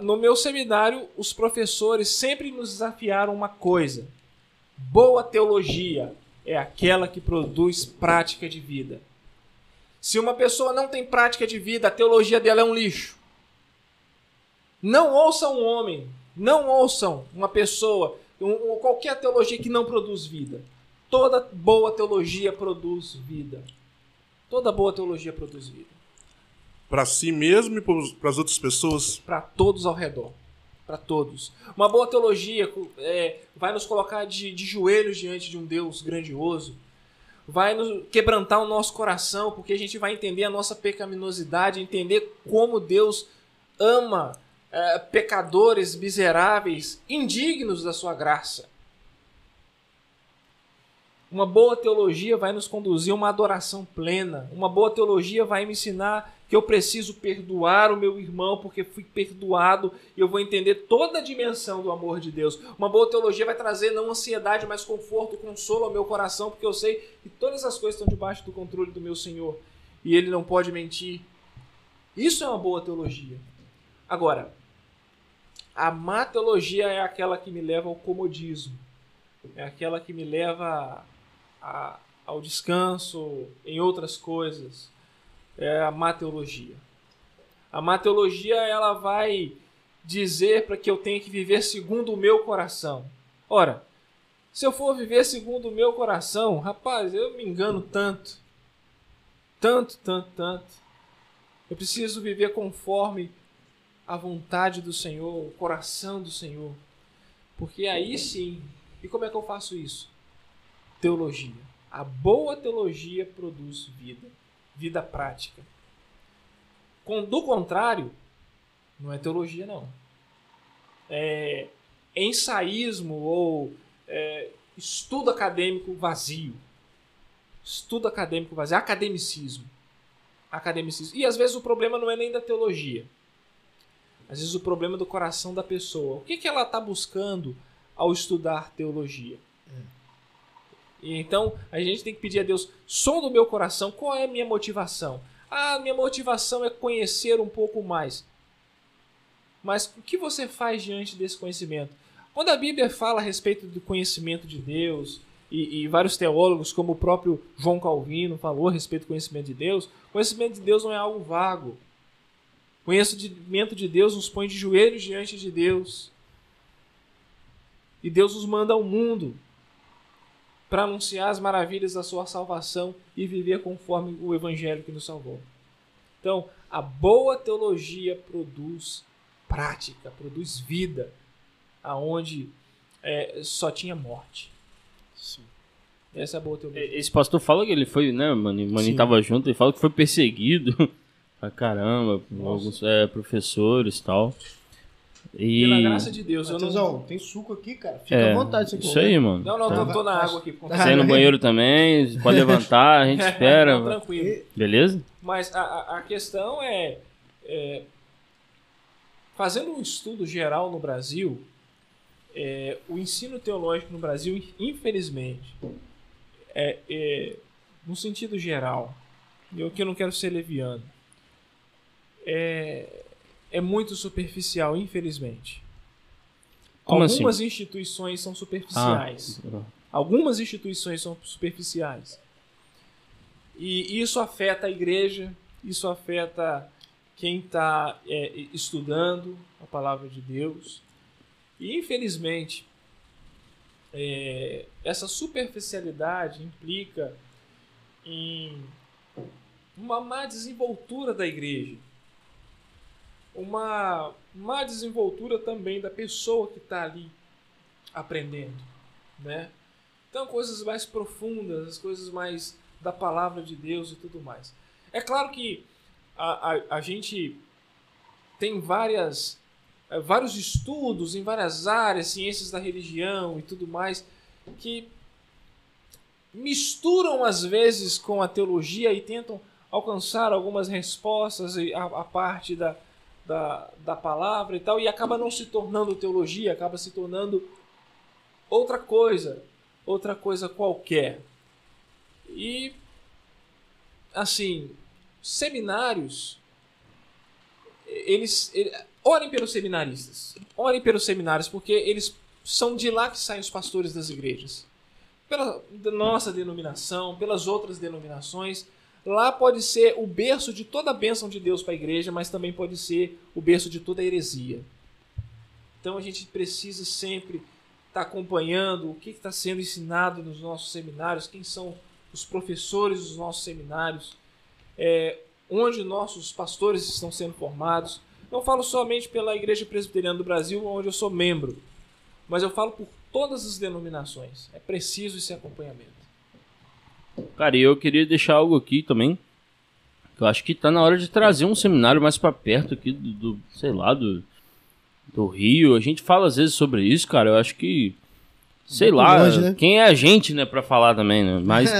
Speaker 4: no meu seminário, os professores sempre nos desafiaram uma coisa. Boa teologia é aquela que produz prática de vida. Se uma pessoa não tem prática de vida, a teologia dela é um lixo. Não ouçam um homem, não ouçam uma pessoa, qualquer teologia que não produz vida. Toda boa teologia produz vida. Toda boa teologia produz vida.
Speaker 3: Para si mesmo e para as outras pessoas?
Speaker 4: Para todos ao redor. Para todos. Uma boa teologia vai nos colocar de joelhos diante de um Deus grandioso. Vai nos quebrantar o nosso coração, porque a gente vai entender a nossa pecaminosidade, entender como Deus ama pecadores miseráveis, indignos da sua graça. Uma boa teologia vai nos conduzir a uma adoração plena. Uma boa teologia vai me ensinar que eu preciso perdoar o meu irmão porque fui perdoado e eu vou entender toda a dimensão do amor de Deus. Uma boa teologia vai trazer não ansiedade, mas conforto e consolo ao meu coração, porque eu sei que todas as coisas estão debaixo do controle do meu Senhor e Ele não pode mentir. Isso é uma boa teologia. Agora, a má teologia é aquela que me leva ao comodismo. É aquela que me leva ao descanso em outras coisas. É a má teologia. A má teologia, ela vai dizer para que eu tenha que viver segundo o meu coração. Ora, se eu for viver segundo o meu coração, rapaz, eu me engano tanto. Tanto. Eu preciso viver conforme a vontade do Senhor, o coração do Senhor. Porque aí sim... E como é que eu faço isso? Teologia. A boa teologia produz vida. Vida prática. Do contrário, não é teologia, não. É ensaísmo ou estudo acadêmico vazio. Estudo acadêmico vazio. Academicismo. E às vezes o problema não é nem da teologia. Às vezes o problema é do coração da pessoa. O que ela está buscando ao estudar teologia? E então a gente tem que pedir a Deus, som do meu coração, qual é a minha motivação? Minha motivação é conhecer um pouco mais. Mas o que você faz diante desse conhecimento? Quando a Bíblia fala a respeito do conhecimento de Deus, e vários teólogos, como o próprio João Calvino falou a respeito do conhecimento de Deus, o conhecimento de Deus não é algo vago. O conhecimento de Deus nos põe de joelhos diante de Deus. E Deus nos manda ao mundo para anunciar as maravilhas da sua salvação e viver conforme o Evangelho que nos salvou. Então, a boa teologia produz prática, produz vida, aonde só tinha morte. Sim. Essa é a boa teologia.
Speaker 1: Esse pastor fala que ele foi, né, o Maninho tava junto, ele fala que foi perseguido pra caramba, por alguns professores e tal.
Speaker 4: Pela graça de Deus.
Speaker 2: Matheusão, tem suco aqui, cara. Fica à vontade. Se você
Speaker 1: Isso aí, mano.
Speaker 4: Não, tô na água aqui.
Speaker 1: Você ir no banheiro também, pode levantar, a gente espera.
Speaker 4: Não, tranquilo.
Speaker 1: Beleza?
Speaker 4: Mas a questão é, fazendo um estudo geral no Brasil, o ensino teológico no Brasil, infelizmente, no sentido geral, eu que não quero ser leviano, é muito superficial, infelizmente.
Speaker 1: Como
Speaker 4: Algumas
Speaker 1: assim?
Speaker 4: instituições são superficiais. Algumas instituições são superficiais. E isso afeta a igreja, isso afeta quem está estudando a palavra de Deus. E, infelizmente, essa superficialidade implica em uma má desenvoltura da igreja. Uma má desenvoltura também da pessoa que está ali aprendendo, né? Então, coisas mais profundas, as coisas mais da palavra de Deus e tudo mais. É claro que a gente tem vários estudos em várias áreas, ciências da religião e tudo mais, que misturam às vezes com a teologia e tentam alcançar algumas respostas a parte da palavra e tal, e acaba não se tornando teologia, acaba se tornando outra coisa qualquer. E, assim, seminários, orem pelos seminaristas, orem pelos seminários, porque eles são de lá que saem os pastores das igrejas. Pela nossa denominação, pelas outras denominações, lá pode ser o berço de toda a bênção de Deus para a igreja, mas também pode ser o berço de toda a heresia. Então a gente precisa sempre estar acompanhando o que está sendo ensinado nos nossos seminários, quem são os professores dos nossos seminários, onde nossos pastores estão sendo formados. Não falo somente pela Igreja Presbiteriana do Brasil, onde eu sou membro, mas eu falo por todas as denominações. É preciso esse acompanhamento.
Speaker 1: Cara, e eu queria deixar algo aqui também. Eu acho que tá na hora de trazer um seminário mais pra perto aqui do Rio. A gente fala às vezes sobre isso, cara. Eu acho que, sei lá,
Speaker 2: longe, né?
Speaker 1: quem é a gente, né, pra falar também, né? Mas,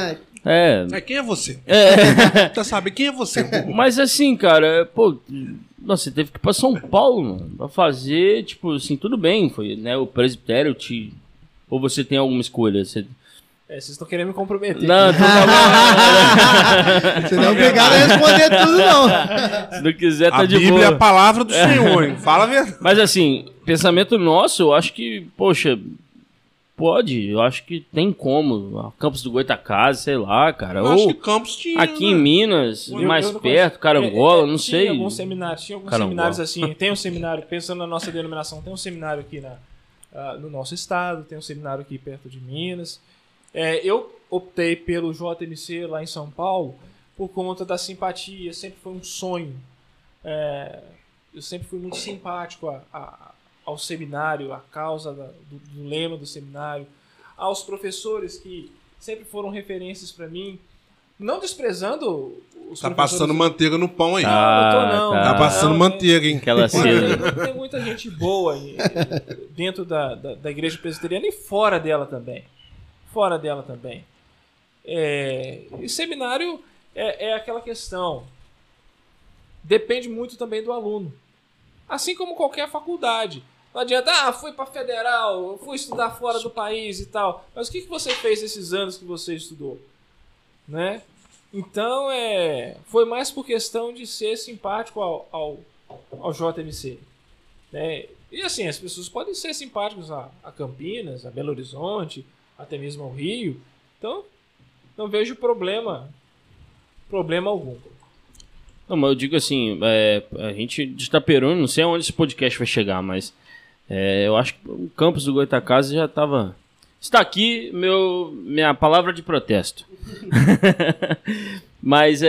Speaker 3: Quem é você? Tá sabe, quem é você?
Speaker 1: mas assim, cara, pô, nossa, você teve que ir pra São Paulo, mano, pra fazer, tipo, assim, tudo bem, foi, né, o presbitério ou você tem alguma escolha?
Speaker 4: Vocês estão querendo me comprometer.
Speaker 1: Não, tô falando.
Speaker 2: Você não é obrigado a responder tudo, não.
Speaker 1: Se não quiser, tá
Speaker 3: A
Speaker 1: de
Speaker 3: Bíblia é a
Speaker 1: boa.
Speaker 3: palavra do Senhor, hein? Fala a verdade.
Speaker 1: Mas assim, pensamento nosso, eu acho que, poxa, pode, eu acho que tem como. A Campos do Goitacazes, sei lá, cara.
Speaker 3: Eu acho
Speaker 1: Ou
Speaker 3: que Campos tinha,
Speaker 1: aqui em
Speaker 3: né?
Speaker 1: Minas,
Speaker 4: Eu
Speaker 1: mais
Speaker 4: não
Speaker 1: perto,
Speaker 4: conheço.
Speaker 1: Carangola, não sei.
Speaker 4: Tinha alguns
Speaker 1: Carangola.
Speaker 4: seminários assim. Tem um seminário, pensando na nossa denominação, tem um seminário aqui no nosso estado, tem um seminário aqui perto de Minas. Eu optei pelo JMC lá em São Paulo por conta da simpatia, sempre foi um sonho. Eu sempre fui muito simpático ao seminário, à causa do lema do seminário, aos professores que sempre foram referências para mim, não desprezando os
Speaker 3: Tá
Speaker 4: professores.
Speaker 3: passando manteiga no pão aí.
Speaker 4: Não.
Speaker 3: Tá passando manteiga, hein?
Speaker 1: Aquela cena.
Speaker 4: Tem muita gente boa dentro da igreja presbiteriana e fora dela também. E seminário é aquela questão. Depende muito também do aluno. Assim como qualquer faculdade. Não adianta, fui para federal, fui estudar fora do país e tal. Mas o que você fez esses anos que você estudou? Né? Então, foi mais por questão de ser simpático ao JMC. Né? E assim, as pessoas podem ser simpáticas a Campinas, a Belo Horizonte, até mesmo ao Rio. Então, não vejo problema algum.
Speaker 1: Não, mas eu digo assim, a gente de Itaperuna, não sei aonde esse podcast vai chegar, mas eu acho que o campus do Goitacazes já estava... Está aqui minha palavra de protesto. Mas o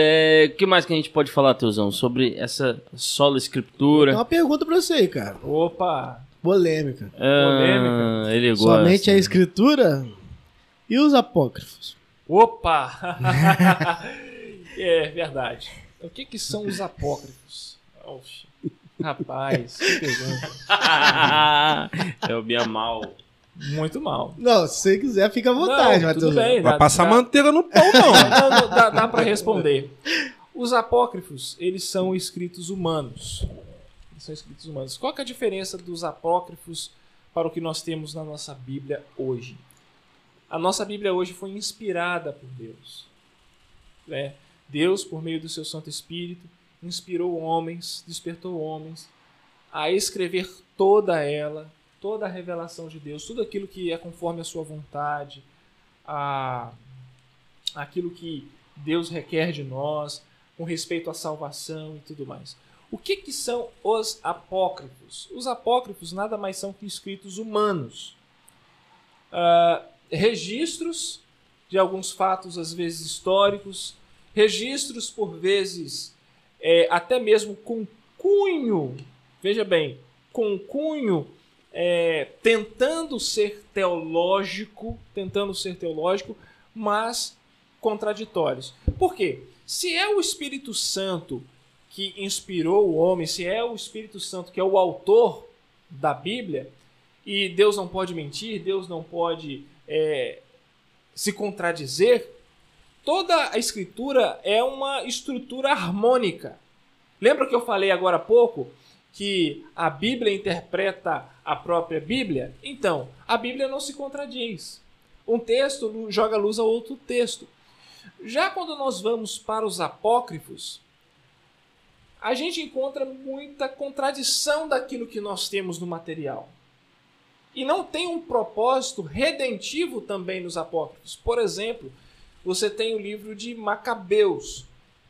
Speaker 1: que mais que a gente pode falar, Teuzão, sobre essa sola escritura?
Speaker 2: Tem uma pergunta pra você aí, cara.
Speaker 4: Opa!
Speaker 2: Polêmica.
Speaker 4: Polêmica.
Speaker 1: Ele gosta.
Speaker 2: Somente a escritura e os apócrifos.
Speaker 4: Opa! É verdade. O que são os apócrifos? Oxe. Rapaz, que pergunta.
Speaker 1: Eu me mal.
Speaker 4: Muito mal.
Speaker 2: Não, se você quiser, fica à vontade,
Speaker 4: Não, tudo
Speaker 2: Matheus.
Speaker 4: bem.
Speaker 3: Vai passar manteiga no pão, não.
Speaker 4: Não, dá para responder. Os apócrifos, eles são escritos humanos. Eles são escritos humanos. Qual que é a diferença dos apócrifos para o que nós temos na nossa Bíblia hoje? A nossa Bíblia hoje foi inspirada por Deus. Né? Deus, por meio do seu Santo Espírito, inspirou homens, despertou homens a escrever toda ela, toda a revelação de Deus, tudo aquilo que é conforme a sua vontade, aquilo que Deus requer de nós, com respeito à salvação e tudo mais. O que são os apócrifos? Os apócrifos nada mais são que escritos humanos. Registros de alguns fatos, às vezes históricos, registros por vezes até mesmo com cunho, veja bem, com cunho tentando ser teológico, mas contraditórios. Por quê? Se é o Espírito Santo que inspirou o homem, se é o Espírito Santo que é o autor da Bíblia, e Deus não pode mentir, Deus não pode se contradizer, toda a Escritura é uma estrutura harmônica. Lembra que eu falei agora há pouco que a Bíblia interpreta a própria Bíblia? Então, a Bíblia não se contradiz. Um texto joga luz a outro texto. Já quando nós vamos para os apócrifos, a gente encontra muita contradição daquilo que nós temos no material. E não tem um propósito redentivo também nos apócrifos. Por exemplo, você tem o livro de Macabeus,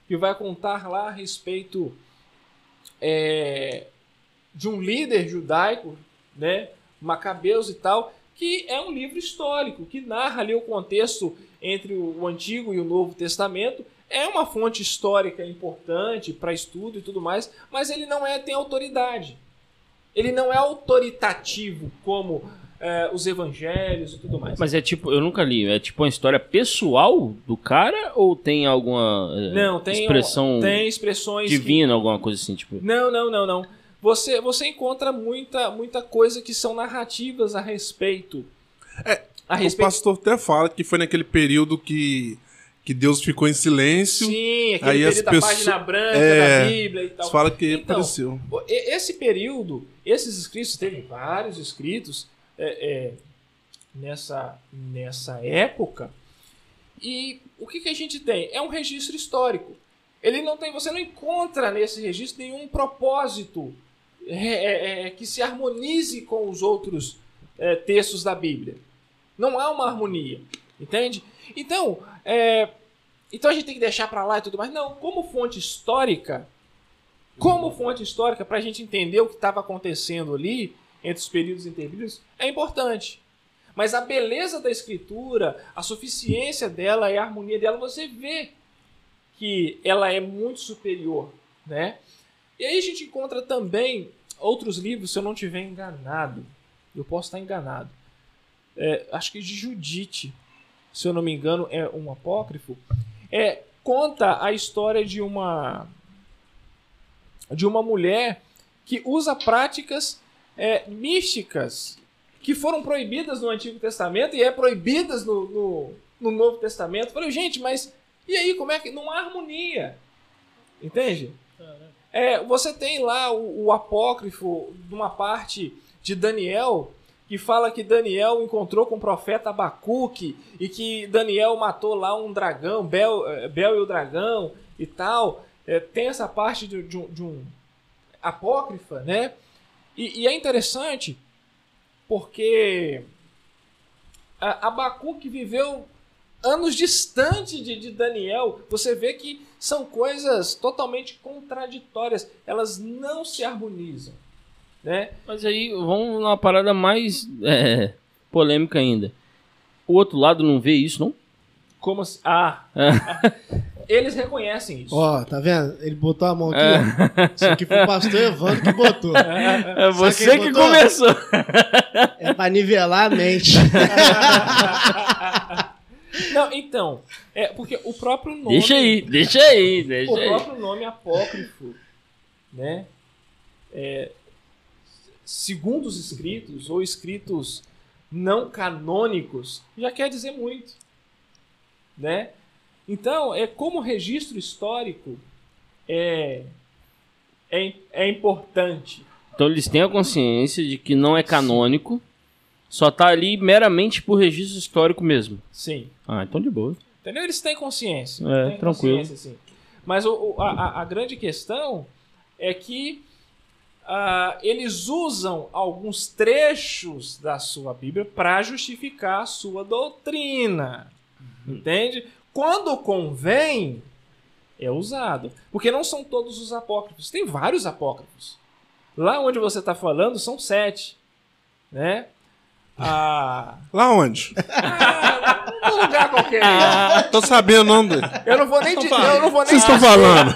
Speaker 4: que vai contar lá a respeito de um líder judaico, né, Macabeus e tal, que é um livro histórico, que narra ali o contexto entre o Antigo e o Novo Testamento. É uma fonte histórica importante para estudo e tudo mais, mas ele não tem autoridade. Ele não é autoritativo como os evangelhos e tudo mais.
Speaker 1: Mas eu nunca li, é tipo uma história pessoal do cara ou tem alguma expressão
Speaker 4: tem expressões
Speaker 1: divina, alguma coisa assim? Tipo...
Speaker 4: Não. Você encontra muita coisa que são narrativas a respeito.
Speaker 3: O pastor até fala que foi naquele período que Deus ficou em silêncio.
Speaker 4: Sim, aquele
Speaker 3: aí
Speaker 4: período da página branca da Bíblia e tal.
Speaker 3: Fala que
Speaker 4: então,
Speaker 3: apareceu.
Speaker 4: Esse período, esses escritos, teve vários escritos nessa época. E o que a gente tem? É um registro histórico. Você não encontra nesse registro nenhum propósito que se harmonize com os outros textos da Bíblia. Não há uma harmonia, entende? Então a gente tem que deixar para lá e tudo mais. Não, como fonte histórica, para a gente entender o que estava acontecendo ali, entre os períodos intervídeos, é importante. Mas a beleza da Escritura, a suficiência dela e a harmonia dela, você vê que ela é muito superior, né? E aí a gente encontra também outros livros, se eu não estiver enganado, eu posso estar enganado, acho que de Judite, se eu não me engano, é um apócrifo, conta a história de uma mulher que usa práticas místicas que foram proibidas no Antigo Testamento e proibidas no Novo Testamento. Eu falei, gente, mas e aí, como é que... Não há harmonia, entende? Você tem lá o apócrifo de uma parte de Daniel, que fala que Daniel encontrou com o profeta Abacuque e que Daniel matou lá um dragão, Bel e o dragão e tal. Tem essa parte de um apócrifa, né? E é interessante porque Abacuque viveu anos distante de Daniel. Você vê que são coisas totalmente contraditórias. Elas não se harmonizam, né?
Speaker 1: Mas aí vamos numa parada mais polêmica ainda. O outro lado não vê isso, não?
Speaker 4: Como assim? Eles reconhecem isso.
Speaker 2: Ó, tá vendo? Ele botou a mão aqui, ó. Isso aqui foi o pastor Evandro que botou.
Speaker 1: É você que começou.
Speaker 2: É pra nivelar a mente.
Speaker 4: Não, então, porque o próprio nome...
Speaker 1: Deixa aí.
Speaker 4: O próprio nome apócrifo, né? segundo os escritos, ou escritos não canônicos, já quer dizer muito, né? Então, como registro histórico é importante.
Speaker 1: Então eles têm a consciência de que não é canônico, só tá ali meramente por registro histórico mesmo.
Speaker 4: Sim.
Speaker 1: Ah, então de boa.
Speaker 4: Entendeu? Eles têm consciência. Têm
Speaker 1: tranquilo.
Speaker 4: consciência, sim. Mas a grande questão é que eles usam alguns trechos da sua Bíblia para justificar a sua doutrina. Entende? Quando convém, é usado. Porque não são todos os apócrifos. Tem vários apócrifos. Lá onde você está falando, são 7. Né?
Speaker 3: Lá onde?
Speaker 4: Num lugar qualquer.
Speaker 3: Tô sabendo, não.
Speaker 4: Eu não vou nem dizer.
Speaker 3: Vocês estão falando?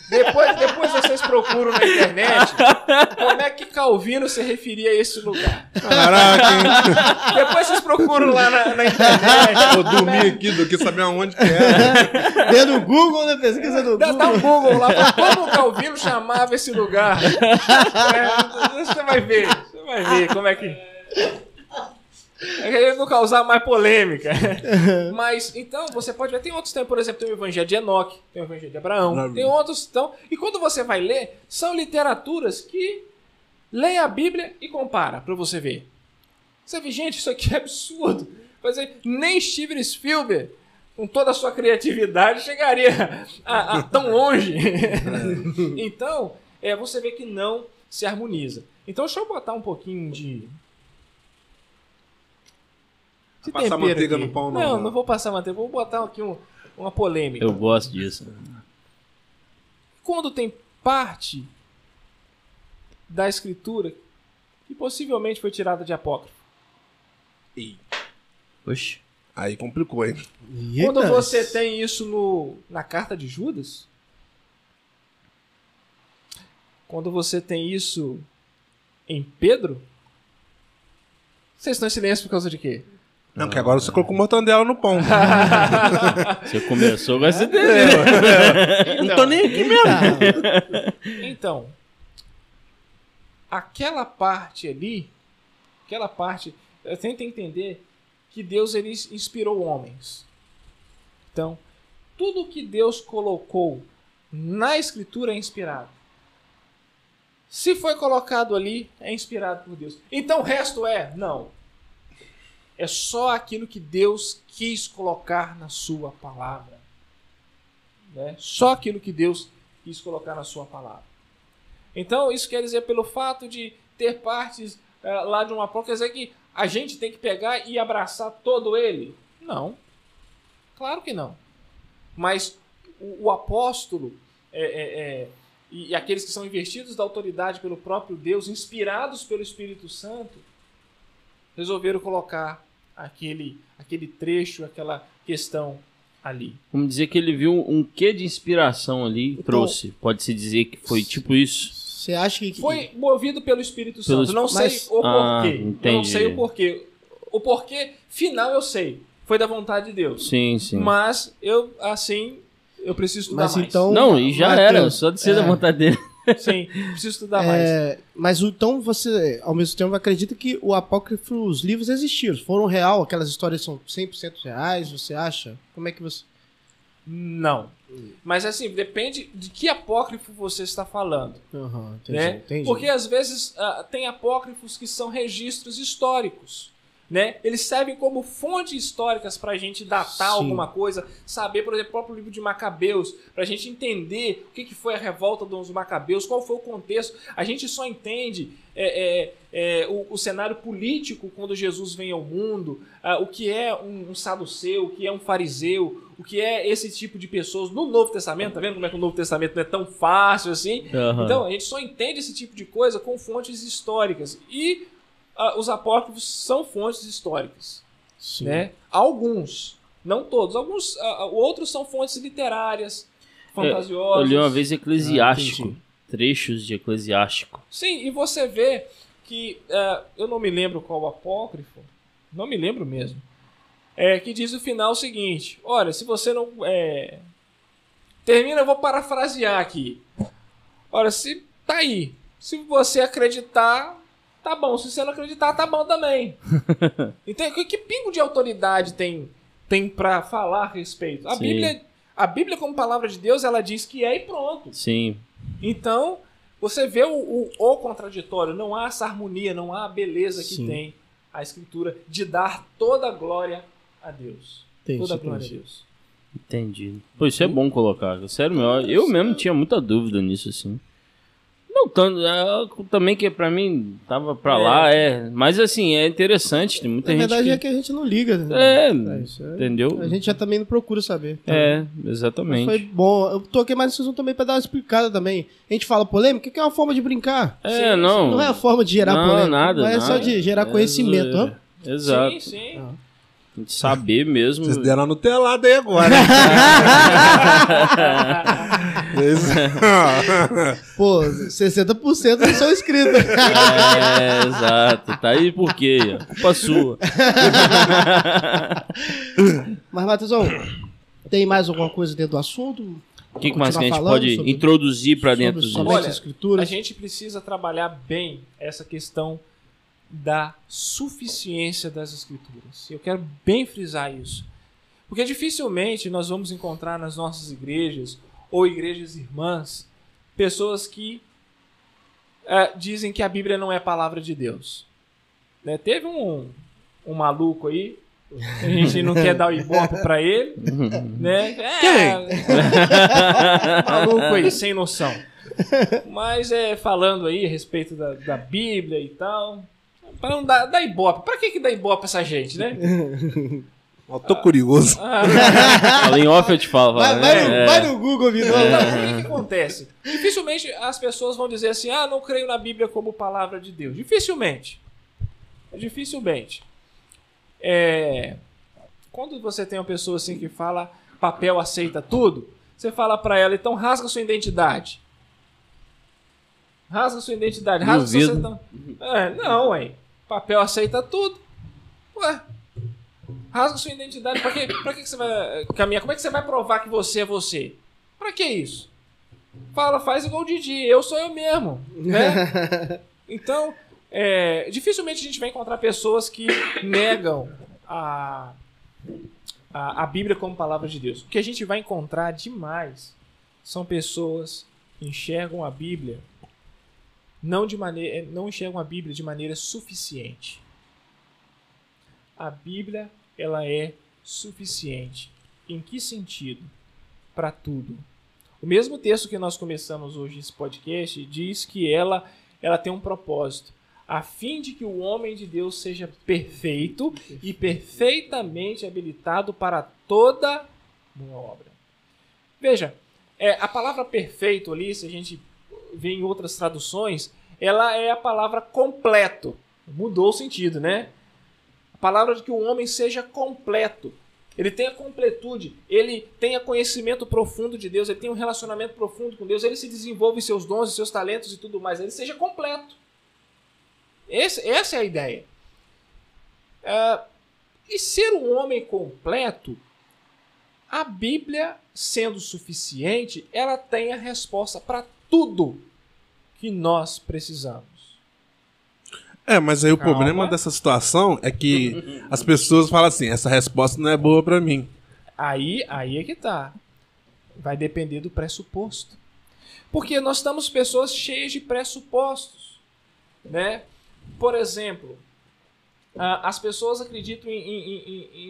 Speaker 4: Depois vocês procuram na internet como é que Calvino se referia a esse lugar.
Speaker 3: Caraca, hein?
Speaker 4: Depois vocês procuram lá na internet.
Speaker 3: Eu dormi aqui do que saber aonde que era.
Speaker 2: Dentro do Google, né? Pesquisa do Google.
Speaker 4: Dá um Google lá. Como o Calvino chamava esse lugar. Você vai ver. Você vai ver como é que... Querendo não causar mais polêmica. Mas, então, você pode ver, tem outros, por exemplo, tem o Evangelho de Enoque, tem o Evangelho de Abraão, tem outros, então, e quando você vai ler, são literaturas que leem a Bíblia e compara, pra você ver. Você vê, gente, isso aqui é absurdo. Nem Steven Spielberg, com toda a sua criatividade, chegaria a tão longe. Então, você vê que não se harmoniza. Então, deixa eu botar um pouquinho de
Speaker 3: passar manteiga no pão, não.
Speaker 4: Não vou passar manteiga. Vou botar aqui uma polêmica.
Speaker 1: Eu gosto disso.
Speaker 4: Quando tem parte da escritura que possivelmente foi tirada de apócrifo.
Speaker 1: Oxe.
Speaker 3: Aí complicou, hein?
Speaker 4: Quando você tem isso na carta de Judas, quando você tem isso em Pedro, vocês estão em silêncio por causa de quê?
Speaker 3: Não, porque agora você colocou mortandela no pão.
Speaker 1: Você começou com essa ideia.
Speaker 3: Não tô nem aqui mesmo.
Speaker 4: Então, aquela parte ali, eu tento entender que Deus ele inspirou homens. Então, tudo que Deus colocou na Escritura é inspirado. Se foi colocado ali, é inspirado por Deus. Então o resto não. É só aquilo que Deus quis colocar na sua palavra. Né? Só aquilo que Deus quis colocar na sua palavra. Então, isso quer dizer, pelo fato de ter partes lá de uma apócrifo, quer dizer que a gente tem que pegar e abraçar todo ele? Não. Claro que não. Mas o apóstolo e aqueles que são investidos da autoridade pelo próprio Deus, inspirados pelo Espírito Santo, resolveram colocar aquele trecho, aquela questão ali.
Speaker 1: Vamos dizer que ele viu um quê de inspiração ali e trouxe. Pode-se dizer que foi tipo isso?
Speaker 2: Você acha que...
Speaker 4: Foi movido pelo Espírito Santo. Não sei o porquê.
Speaker 1: Entendi.
Speaker 4: Não sei o porquê. O porquê final eu sei. Foi da vontade de Deus.
Speaker 1: Sim, sim.
Speaker 4: Mas eu preciso estudar mais.
Speaker 2: Então,
Speaker 1: não, e já Mateus, era. Só de ser da vontade dele.
Speaker 4: Sim, preciso estudar mais.
Speaker 2: Mas então você, ao mesmo tempo, acredita que o apócrifo, os livros existiram, foram real, aquelas histórias são 100% reais, você acha? Como é que você...
Speaker 4: Não. Mas assim, depende de que apócrifo você está falando.
Speaker 2: Entendi.
Speaker 4: Porque às vezes tem apócrifos que são registros históricos. Né? Eles servem como fontes históricas para a gente datar alguma coisa, saber, por exemplo, o próprio livro de Macabeus, para a gente entender o que foi a revolta dos Macabeus, qual foi o contexto. A gente só entende o cenário político quando Jesus vem ao mundo, o que é um saduceu, o que é um fariseu, o que é esse tipo de pessoas no Novo Testamento. Tá vendo como é que o Novo Testamento não é tão fácil assim? Uhum. Então, a gente só entende esse tipo de coisa com fontes históricas. E os apócrifos são fontes históricas. Né? Alguns, não todos. Alguns, outros são fontes literárias, fantasiosas.
Speaker 1: Eu li uma vez Eclesiástico, trechos de Eclesiástico.
Speaker 4: Sim, e você vê que, eu não me lembro qual apócrifo, não me lembro mesmo, que diz no final o seguinte: olha, se você não... termina, eu vou parafrasear aqui. Olha, se tá aí, Se você acreditar, tá bom. Se você não acreditar, tá bom também. Então, que pingo de autoridade tem para falar a respeito? A Bíblia, como palavra de Deus, ela diz que é e pronto.
Speaker 1: Sim.
Speaker 4: Então, você vê o contraditório, não há essa harmonia, não há a beleza que tem a Escritura de dar toda a glória a Deus. Toda a glória a Deus.
Speaker 1: Entendi. Pô, isso é bom colocar. Sério, eu mesmo tinha muita dúvida nisso, assim. Não tanto, também que pra mim tava pra lá, mas assim, é interessante, tem muita gente
Speaker 2: Na verdade
Speaker 1: que...
Speaker 2: é que a gente não liga. Né?
Speaker 1: Entendeu?
Speaker 2: A gente já também não procura saber.
Speaker 1: Exatamente.
Speaker 2: Mas foi bom. Eu toquei mais nesse assunto também pra dar uma explicada também. A gente fala polêmica, que é uma forma de brincar. Não é a forma de gerar polêmica. Não é só de gerar conhecimento. Ó.
Speaker 1: Exato.
Speaker 4: Sim.
Speaker 1: Saber mesmo.
Speaker 3: Vocês deram a Nutelada aí agora.
Speaker 2: Pô, 60% não são inscritos.
Speaker 1: Exato. Tá aí por quê? Culpa sua.
Speaker 2: Mas, Matheusão, tem mais alguma coisa dentro do assunto?
Speaker 1: O que mais que a gente pode introduzir para dentro disso?
Speaker 4: Olha, a gente precisa trabalhar bem essa questão da suficiência das Escrituras. Eu quero bem frisar isso. Porque dificilmente nós vamos encontrar nas nossas igrejas ou igrejas irmãs pessoas que dizem que a Bíblia não é palavra de Deus. Né? Teve um maluco aí, a gente não quer dar o ibope pra ele, né? Maluco aí, sem noção. Mas falando aí a respeito da Bíblia e tal, para não dar ibope. Pra que dá ibope essa gente, né?
Speaker 3: Eu tô curioso.
Speaker 1: Fala em off, eu te falo.
Speaker 2: Vai no Google, Vidal.
Speaker 4: Então, o que acontece? Dificilmente as pessoas vão dizer assim, não creio na Bíblia como palavra de Deus. Dificilmente. Quando você tem uma pessoa assim que fala papel aceita tudo, você fala pra ela, então rasga sua identidade. Rasga sua identidade. Rasga sua identidade. Não, ué. Papel aceita tudo. Ué. Rasga sua identidade. Pra que você vai caminhar? Como é que você vai provar que você é você? Pra que isso? Faz igual o Didi. Eu sou eu mesmo. Né? Então, dificilmente a gente vai encontrar pessoas que negam a Bíblia como palavra de Deus. O que a gente vai encontrar demais são pessoas que enxergam a Bíblia não enxergam a Bíblia de maneira suficiente. A Bíblia, ela é suficiente. Em que sentido? Para tudo. O mesmo texto que nós começamos hoje esse podcast diz que ela tem um propósito, a fim de que o homem de Deus seja perfeito e perfeitamente habilitado para toda boa obra. Veja, a palavra perfeito ali, se a gente vê em outras traduções, ela é a palavra completo. Mudou o sentido, né? A palavra de que o homem seja completo. Ele tenha completude, ele tenha conhecimento profundo de Deus, ele tenha um relacionamento profundo com Deus, ele se desenvolva em seus dons, em seus talentos e tudo mais, ele seja completo. Essa é a ideia. E ser um homem completo, a Bíblia, sendo suficiente, ela tem a resposta para tudo que nós precisamos.
Speaker 3: Mas aí o problema dessa situação é que as pessoas falam assim, essa resposta não é boa pra mim.
Speaker 4: Aí é que tá. Vai depender do pressuposto. Porque nós estamos pessoas cheias de pressupostos, né? Por exemplo, as pessoas acreditam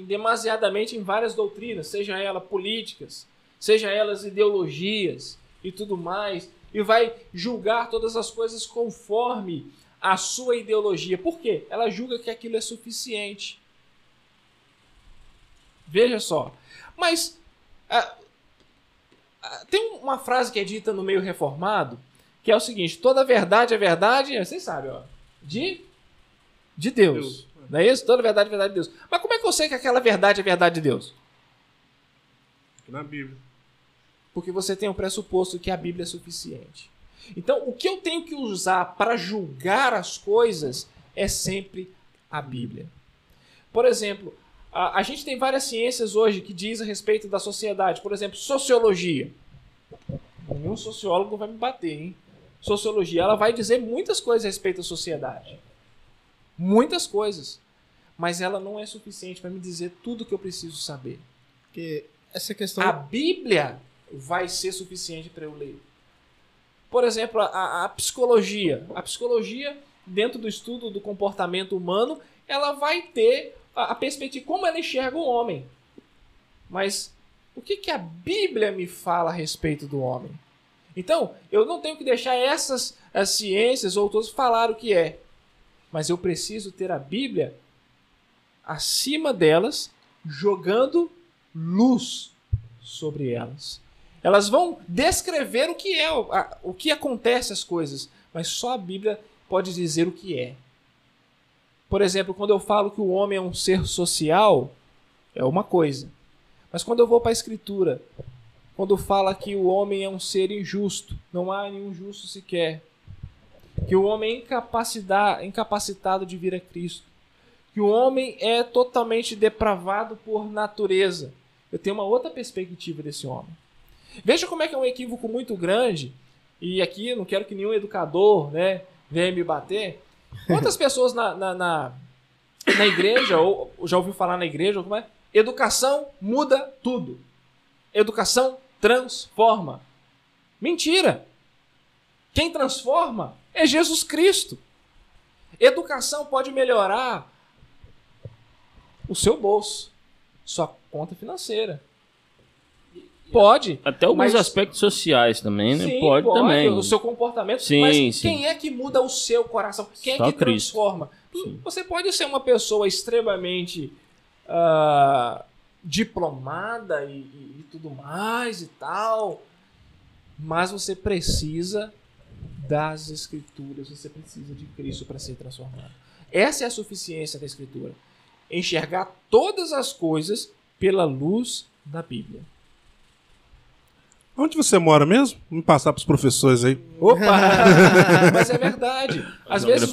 Speaker 4: demasiadamente em várias doutrinas, seja elas políticas, seja elas ideologias e tudo mais, e vai julgar todas as coisas conforme a sua ideologia. Por quê? Ela julga que aquilo é suficiente. Veja só. Mas tem uma frase que é dita no meio reformado, que é o seguinte: toda verdade é verdade, vocês sabem, de Deus. Não é isso? Toda verdade é verdade de Deus. Mas como é que eu sei que aquela verdade é verdade de Deus?
Speaker 3: Na Bíblia.
Speaker 4: Porque você tem o pressuposto que a Bíblia é suficiente. Então, o que eu tenho que usar para julgar as coisas é sempre a Bíblia. Por exemplo, a gente tem várias ciências hoje que diz a respeito da sociedade. Por exemplo, sociologia. Nenhum sociólogo vai me bater, hein? sociologia, ela vai dizer muitas coisas a respeito da sociedade. Muitas coisas. Mas ela não é suficiente para me dizer tudo o que eu preciso saber.
Speaker 2: Porque essa questão...
Speaker 4: A Bíblia vai ser suficiente para eu ler. Por exemplo, a psicologia. A psicologia, dentro do estudo do comportamento humano, ela vai ter a perspectiva, como ela enxerga o homem. Mas o que a Bíblia me fala a respeito do homem? Então, eu não tenho que deixar as ciências ou todos falar o que é. Mas eu preciso ter a Bíblia acima delas, jogando luz sobre elas. Elas vão descrever o que é, o que acontece as coisas, mas só a Bíblia pode dizer o que é. Por exemplo, quando eu falo que o homem é um ser social, é uma coisa. Mas quando eu vou para a Escritura, quando fala que o homem é um ser injusto, não há nenhum justo sequer, que o homem é incapacitado de vir a Cristo, que o homem é totalmente depravado por natureza, eu tenho uma outra perspectiva desse homem. Veja como é que é um equívoco muito grande, e aqui eu não quero que nenhum educador, né, venha me bater. Quantas pessoas na igreja, ou já ouviu falar na igreja, como é? Educação muda tudo. Educação transforma. Mentira! Quem transforma é Jesus Cristo. Educação pode melhorar o seu bolso, sua conta financeira. Pode.
Speaker 1: Até alguns aspectos sociais também, né?
Speaker 4: Sim,
Speaker 1: pode também.
Speaker 4: O seu comportamento.
Speaker 1: Sim,
Speaker 4: mas
Speaker 1: sim.
Speaker 4: quem é que muda o seu coração? Quem
Speaker 1: Só
Speaker 4: é que transforma?
Speaker 1: Sim.
Speaker 4: Você pode ser uma pessoa extremamente diplomada e tudo mais e tal, mas você precisa das Escrituras, você precisa de Cristo para ser transformado. Essa é a suficiência da Escritura. Enxergar todas as coisas pela luz da Bíblia.
Speaker 3: Onde você mora mesmo? Vamos passar para os professores aí.
Speaker 4: Opa! Mas é verdade. Às vezes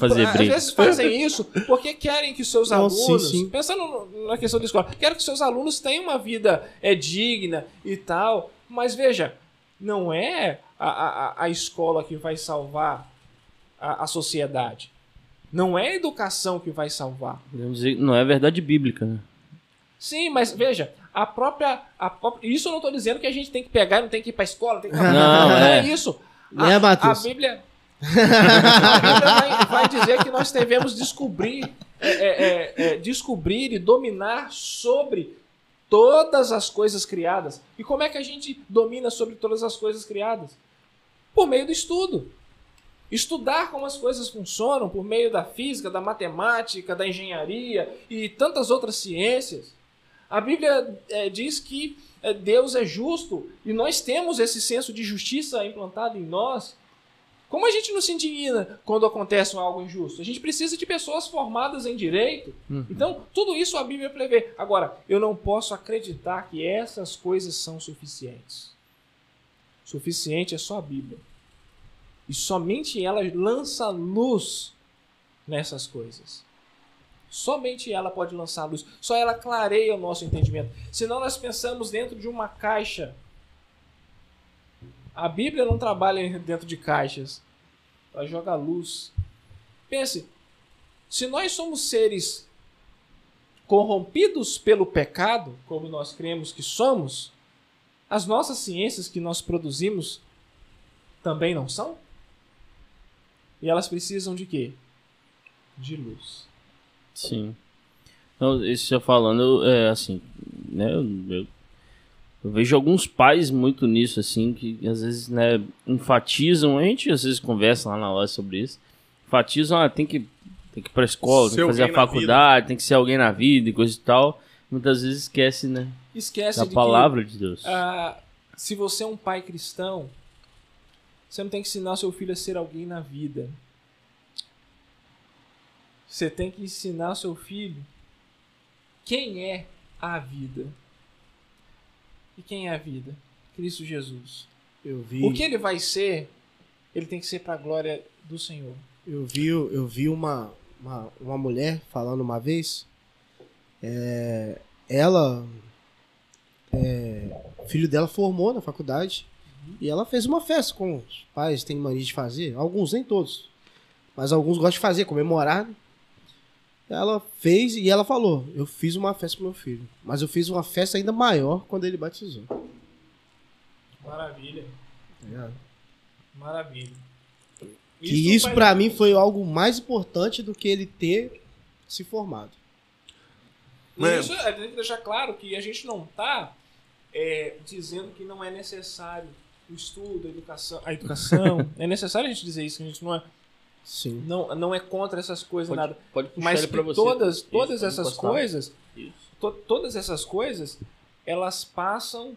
Speaker 4: fazem isso porque querem que seus alunos...
Speaker 2: Sim.
Speaker 4: Pensando na questão da escola, querem que seus alunos tenham uma vida digna e tal. Mas veja, não é a escola que vai salvar a sociedade. Não é a educação que vai salvar.
Speaker 1: Não é verdade bíblica, né?
Speaker 4: Sim, mas veja, isso eu não estou dizendo que a gente tem que pegar e não tem que ir para a escola. Tem que...
Speaker 1: Não
Speaker 4: é isso. A Bíblia vai dizer que nós devemos descobrir e dominar sobre todas as coisas criadas. E como é que a gente domina sobre todas as coisas criadas? Por meio do estudo. Estudar como as coisas funcionam por meio da física, da matemática, da engenharia e tantas outras ciências. A Bíblia diz que Deus é justo e nós temos esse senso de justiça implantado em nós. Como a gente não se indigna quando acontece algo injusto? A gente precisa de pessoas formadas em direito. Então, tudo isso a Bíblia prevê. Agora, eu não posso acreditar que essas coisas são suficientes. Suficiente é só a Bíblia. E somente ela lança luz nessas coisas. Somente ela pode lançar luz. Só ela clareia o nosso entendimento. Senão nós pensamos dentro de uma caixa. A Bíblia não trabalha dentro de caixas. Ela joga luz. Pense, se nós somos seres corrompidos pelo pecado, como nós cremos que somos, as nossas ciências que nós produzimos também não são? E elas precisam de quê? De luz.
Speaker 1: Sim. Então, isso já falando, assim, né, eu vejo alguns pais muito nisso, assim, que às vezes, né, enfatizam, a gente às vezes conversa lá na loja sobre isso, enfatizam, tem que ir pra escola, tem que fazer a faculdade, tem que ser alguém na vida e coisa e tal. Muitas vezes esquece, né, da palavra de Deus.
Speaker 4: Se você é um pai cristão, você não tem que ensinar seu filho a ser alguém na vida. Você tem que ensinar seu filho quem é a vida. E quem é a vida? Cristo Jesus. O que ele vai ser, ele tem que ser para a glória do Senhor.
Speaker 2: Eu vi uma mulher falando uma vez, o filho dela formou na faculdade E ela fez uma festa, como os pais têm mania de fazer. Alguns, nem todos. Mas alguns gostam de fazer, comemorar. Né? Ela fez e ela falou, eu fiz uma festa pro meu filho. Mas eu fiz uma festa ainda maior quando ele batizou.
Speaker 4: Maravilha.
Speaker 2: É.
Speaker 4: Maravilha.
Speaker 2: Que isso pra mim foi algo mais importante do que ele ter se formado.
Speaker 4: Isso tem que deixar claro que a gente não tá dizendo que não é necessário o estudo, a educação. É necessário a gente dizer isso, que a gente não é,
Speaker 2: Sim.
Speaker 4: não é contra essas coisas, nada.
Speaker 1: Pode puxar
Speaker 4: Mas
Speaker 1: ele
Speaker 4: que
Speaker 1: pra você.
Speaker 4: todas essas coisas, todas essas coisas, elas passam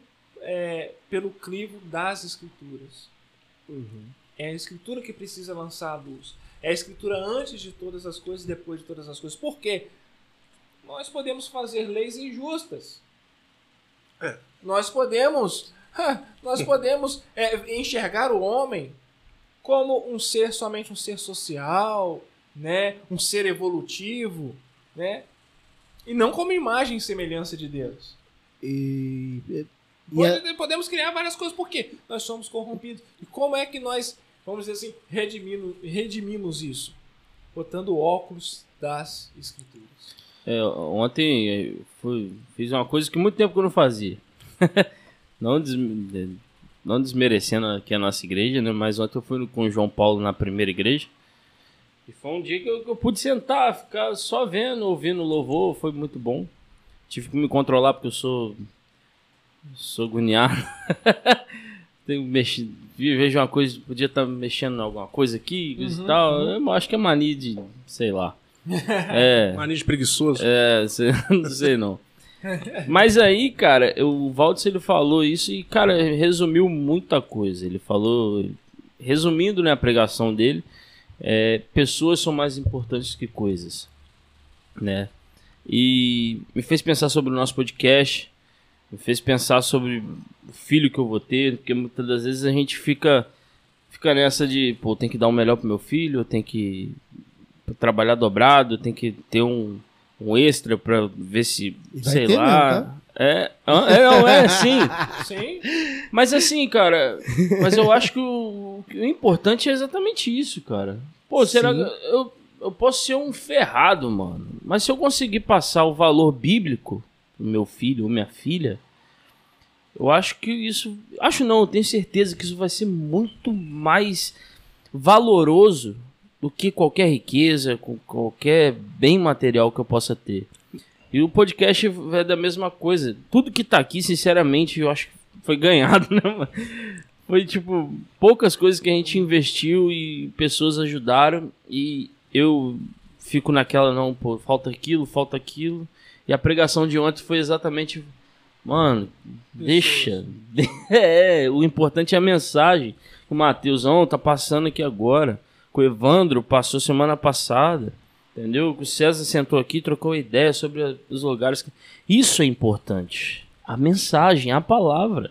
Speaker 4: pelo crivo das escrituras.
Speaker 2: Uhum.
Speaker 4: É a escritura que precisa lançar a luz. É a escritura antes de todas as coisas e depois de todas as coisas. Por quê? Nós podemos fazer leis injustas. Nós podemos enxergar o homem como somente um ser social, né? Um ser evolutivo, né? E não como imagem e semelhança de Deus. Podemos criar várias coisas, porque nós somos corrompidos. E como é que nós, vamos dizer assim, redimimos isso? Botando óculos das escrituras.
Speaker 1: Ontem fiz uma coisa que muito tempo que eu não fazia. Não desmerecendo aqui a nossa igreja, né? Mas ontem eu fui com o João Paulo na primeira igreja. E foi um dia que eu pude sentar, ficar só vendo, ouvindo o louvor. Foi muito bom. Tive que me controlar porque eu sou agoniado. Vejo uma coisa, podia estar mexendo em alguma coisa aqui e tal. Eu acho que é mania de, sei lá.
Speaker 3: Mania de preguiçoso.
Speaker 1: Não sei não. Mas aí, cara, o Valdes, ele falou isso e, cara, resumiu muita coisa. Ele falou, resumindo, né, a pregação dele, pessoas são mais importantes que coisas, né? E me fez pensar sobre o nosso podcast, me fez pensar sobre o filho que eu vou ter, porque muitas das vezes a gente fica nessa de, pô, tem que dar o melhor pro meu filho, eu tenho que trabalhar dobrado, tem que ter um extra pra ver se, sei lá... Mesmo, tá?
Speaker 4: Sim.
Speaker 1: Mas assim, cara, eu acho que o importante é exatamente isso, cara. Pô, será que eu posso ser um ferrado, mano, mas se eu conseguir passar o valor bíblico pro meu filho ou minha filha, eu acho que isso... Acho não, eu tenho certeza que isso vai ser muito mais valoroso do que qualquer riqueza, qualquer bem material que eu possa ter. E o podcast é da mesma coisa. Tudo que tá aqui, sinceramente, eu acho que foi ganhado, né, mano? Foi, tipo, poucas coisas que a gente investiu e pessoas ajudaram. E eu fico naquela, não, pô, falta aquilo. E a pregação de ontem foi exatamente... Mano, deixa. O importante é a mensagem. O Mateusão tá passando aqui agora. O Evandro passou semana passada. Entendeu? O César sentou aqui e trocou ideia sobre os lugares. Isso é importante. A mensagem, a palavra.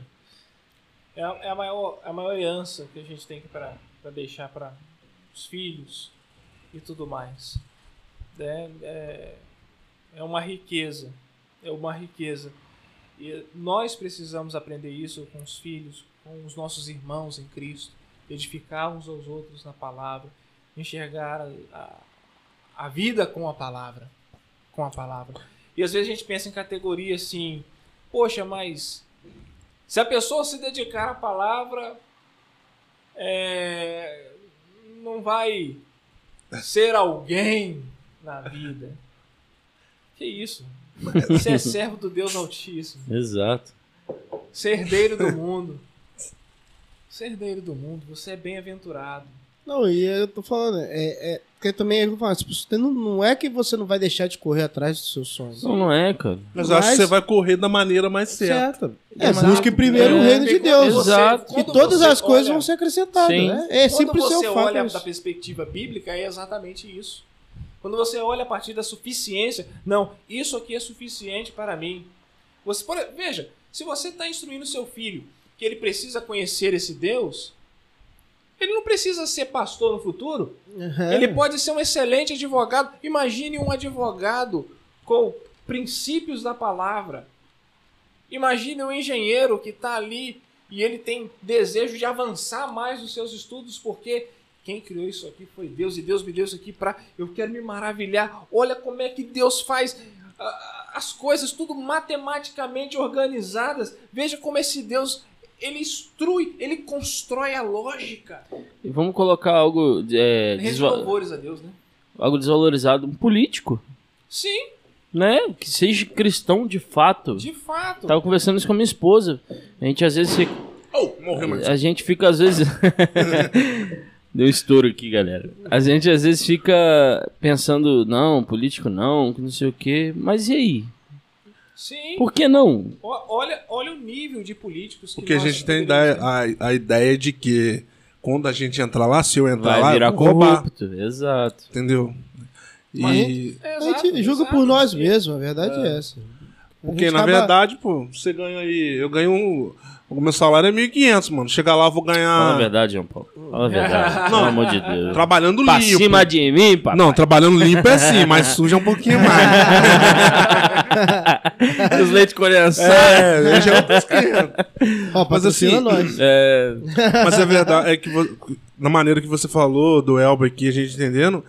Speaker 4: É a maior herança que a gente tem para deixar para os filhos e tudo mais. É uma riqueza. É uma riqueza. E nós precisamos aprender isso com os filhos, com os nossos irmãos em Cristo. Edificar uns aos outros na palavra. Enxergar a vida com a palavra. Com a palavra. E às vezes a gente pensa em categoria assim, poxa, mas se a pessoa se dedicar à palavra, não vai ser alguém na vida. Que isso? Você é servo do Deus Altíssimo.
Speaker 1: Exato.
Speaker 4: Você é herdeiro do mundo. Você é herdeiro do mundo. Você é bem-aventurado.
Speaker 2: Não, e eu tô falando, porque também eu falo, não é que você não vai deixar de correr atrás dos seus sonhos.
Speaker 1: Não é, cara.
Speaker 3: Mas eu acho que você vai correr da maneira mais certa.
Speaker 2: Busque primeiro o reino de Deus.
Speaker 1: Exato.
Speaker 2: E todas as coisas vão ser acrescentadas.
Speaker 1: Sim.
Speaker 2: Né? É sempre
Speaker 4: Quando
Speaker 2: o
Speaker 4: você
Speaker 2: seu fato.
Speaker 4: olha da perspectiva bíblica, é exatamente isso. Quando você olha a partir da suficiência, não, isso aqui é suficiente para mim. Veja, se você está instruindo seu filho que ele precisa conhecer esse Deus, ele não precisa ser pastor no futuro. Ele pode ser um excelente advogado. Imagine um advogado com princípios da palavra. Imagine um engenheiro que está ali e ele tem desejo de avançar mais nos seus estudos, porque quem criou isso aqui foi Deus, e Deus me deu isso aqui para eu quero me maravilhar. Olha como é que Deus faz as coisas tudo matematicamente organizadas. Veja como esse Deus, ele instrui, ele constrói a lógica.
Speaker 1: E vamos colocar algo
Speaker 4: Louvores a Deus, né?
Speaker 1: algo desvalorizado, um político,
Speaker 4: Sim,
Speaker 1: né? Que seja cristão de fato.
Speaker 4: de fato.
Speaker 1: Tava conversando isso com a minha esposa. A gente às vezes fica...
Speaker 3: Morreu, mas...
Speaker 1: A gente fica às vezes... Deu estouro aqui, galera. A gente às vezes fica pensando, não, político não, que não sei o quê. Mas e aí?
Speaker 4: Sim.
Speaker 1: Por que não?
Speaker 4: Olha o nível de políticos que
Speaker 3: Porque a
Speaker 4: nós
Speaker 3: gente tem
Speaker 4: poderíamos ter.
Speaker 3: a ideia de que quando a gente entrar lá, se eu entrar
Speaker 1: Vai
Speaker 3: lá,
Speaker 1: virar
Speaker 3: eu vou roubar.
Speaker 1: corrupto. Exato.
Speaker 3: Entendeu?
Speaker 2: Mas
Speaker 3: E...
Speaker 2: a gente julga por nós mesmos, a verdade é essa. A
Speaker 3: Porque,
Speaker 2: gente
Speaker 3: na
Speaker 2: acaba-
Speaker 3: verdade, pô, você ganha aí... Eu ganho o meu salário é 1.500, mano. Chegar lá, eu vou
Speaker 1: Fala a
Speaker 3: ganhar...
Speaker 1: verdade, João Paulo. Fala a verdade. Pelo amor de Deus.
Speaker 3: Trabalhando
Speaker 1: Pra
Speaker 3: limpo.
Speaker 1: cima de mim, papai.
Speaker 3: Não, trabalhando limpo é sim, mas suja um pouquinho mais.
Speaker 1: Os leites coreanos.
Speaker 3: Eu já tô esquerdo.
Speaker 2: Ó,
Speaker 3: Mas assim,
Speaker 2: patrocina nós.
Speaker 3: Mas a verdade é que na maneira que você falou do Elber aqui, a gente entendendo,